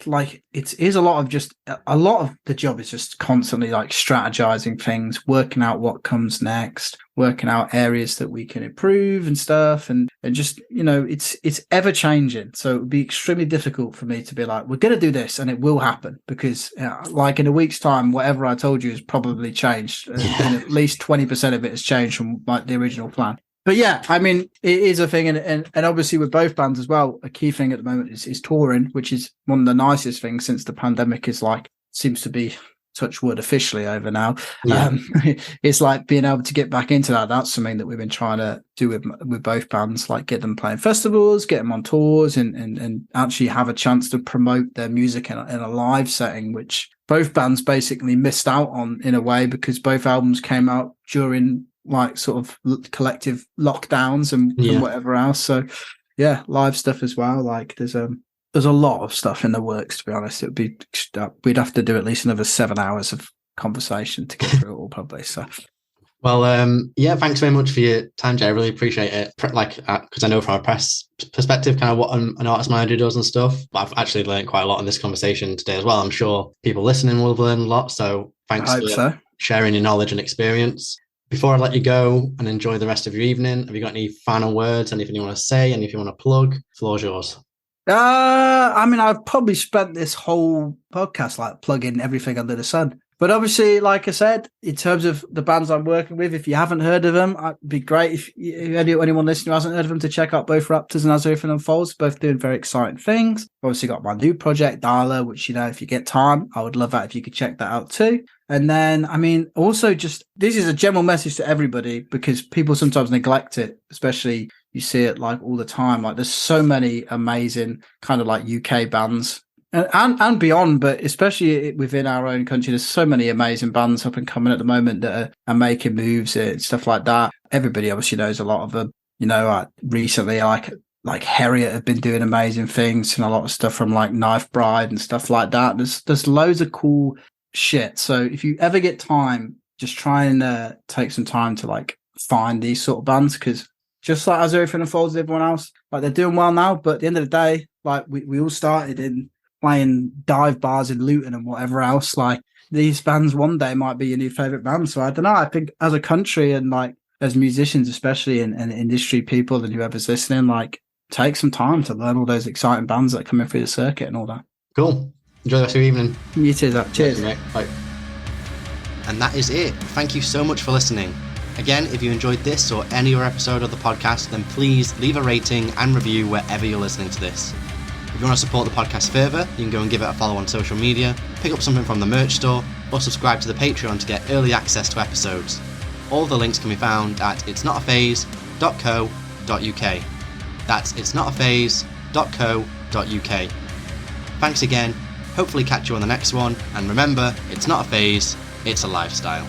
like it is a lot of the job is just constantly like strategizing things, working out what comes next, working out areas that we can improve and stuff, and just, you know, it's ever changing. So it would be extremely difficult for me to be like, we're going to do this and it will happen, because like in a week's time, whatever I told you has probably changed, and at least 20% of it has changed from like the original plan. But yeah, I mean, it is a thing. And obviously with both bands as well, a key thing at the moment is touring, which is one of the nicest things since the pandemic is like, seems to be, touch wood, officially over now. It's like being able to get back into that. That's something that we've been trying to do with both bands, like get them playing festivals, get them on tours, and actually have a chance to promote their music in a live setting, which both bands basically missed out on in a way, because both albums came out during like sort of collective lockdowns and whatever else. So yeah, live stuff as well. Like there's there's a lot of stuff in the works, to be honest. It would be, we'd have to do at least another 7 hours of conversation to get through it all, probably. So, well, yeah, thanks very much for your time, Jay. I really appreciate it. Because I know from a press perspective, kind of what an artist manager does and stuff. But I've actually learned quite a lot in this conversation today as well. I'm sure people listening will have learned a lot. So thanks for sharing your knowledge and experience. Before I let you go and enjoy the rest of your evening, have you got any final words, anything you want to say, anything you want to plug? The floor's yours. I mean, I've probably spent this whole podcast like plugging everything under the sun. But obviously, like I said, in terms of the bands I'm working with, if you haven't heard of them, it'd be great if anyone listening who hasn't heard of them to check out both Raptors and As Everything Unfolds, both doing very exciting things. Obviously got my new project, Darlah, which, if you get time, I would love that if you could check that out too. And then, I mean, also just, this is a general message to everybody because people sometimes neglect it, especially you see it like all the time. Like there's so many amazing kind of like UK bands and beyond, but especially within our own country, there's so many amazing bands up and coming at the moment that are making moves and stuff like that. Everybody obviously knows a lot of them. Recently, like Harriet have been doing amazing things and a lot of stuff from like Knife Bride and stuff like that. There's loads of cool shit. So if you ever get time, just try and take some time to like find these sort of bands, because just like As Everything Unfolds with everyone else, like they're doing well now, but at the end of the day, like we all started in playing dive bars in Luton and whatever else. Like these bands one day might be your new favorite band. So I don't know, I think as a country and like as musicians especially and industry people and whoever's listening, like take some time to learn all those exciting bands that are coming through the circuit and all that. Cool. Enjoy the rest of your evening. You too, Zach. Cheers. Bye. And that is it. Thank you so much for listening. Again, if you enjoyed this or any other episode of the podcast, then please leave a rating and review wherever you're listening to this. If you want to support the podcast further, you can go and give it a follow on social media, pick up something from the merch store, or subscribe to the Patreon to get early access to episodes. All the links can be found at itsnotaphase.co.uk. That's itsnotaphase.co.uk. Thanks again. Hopefully catch you on the next one, and remember, it's not a phase, it's a lifestyle.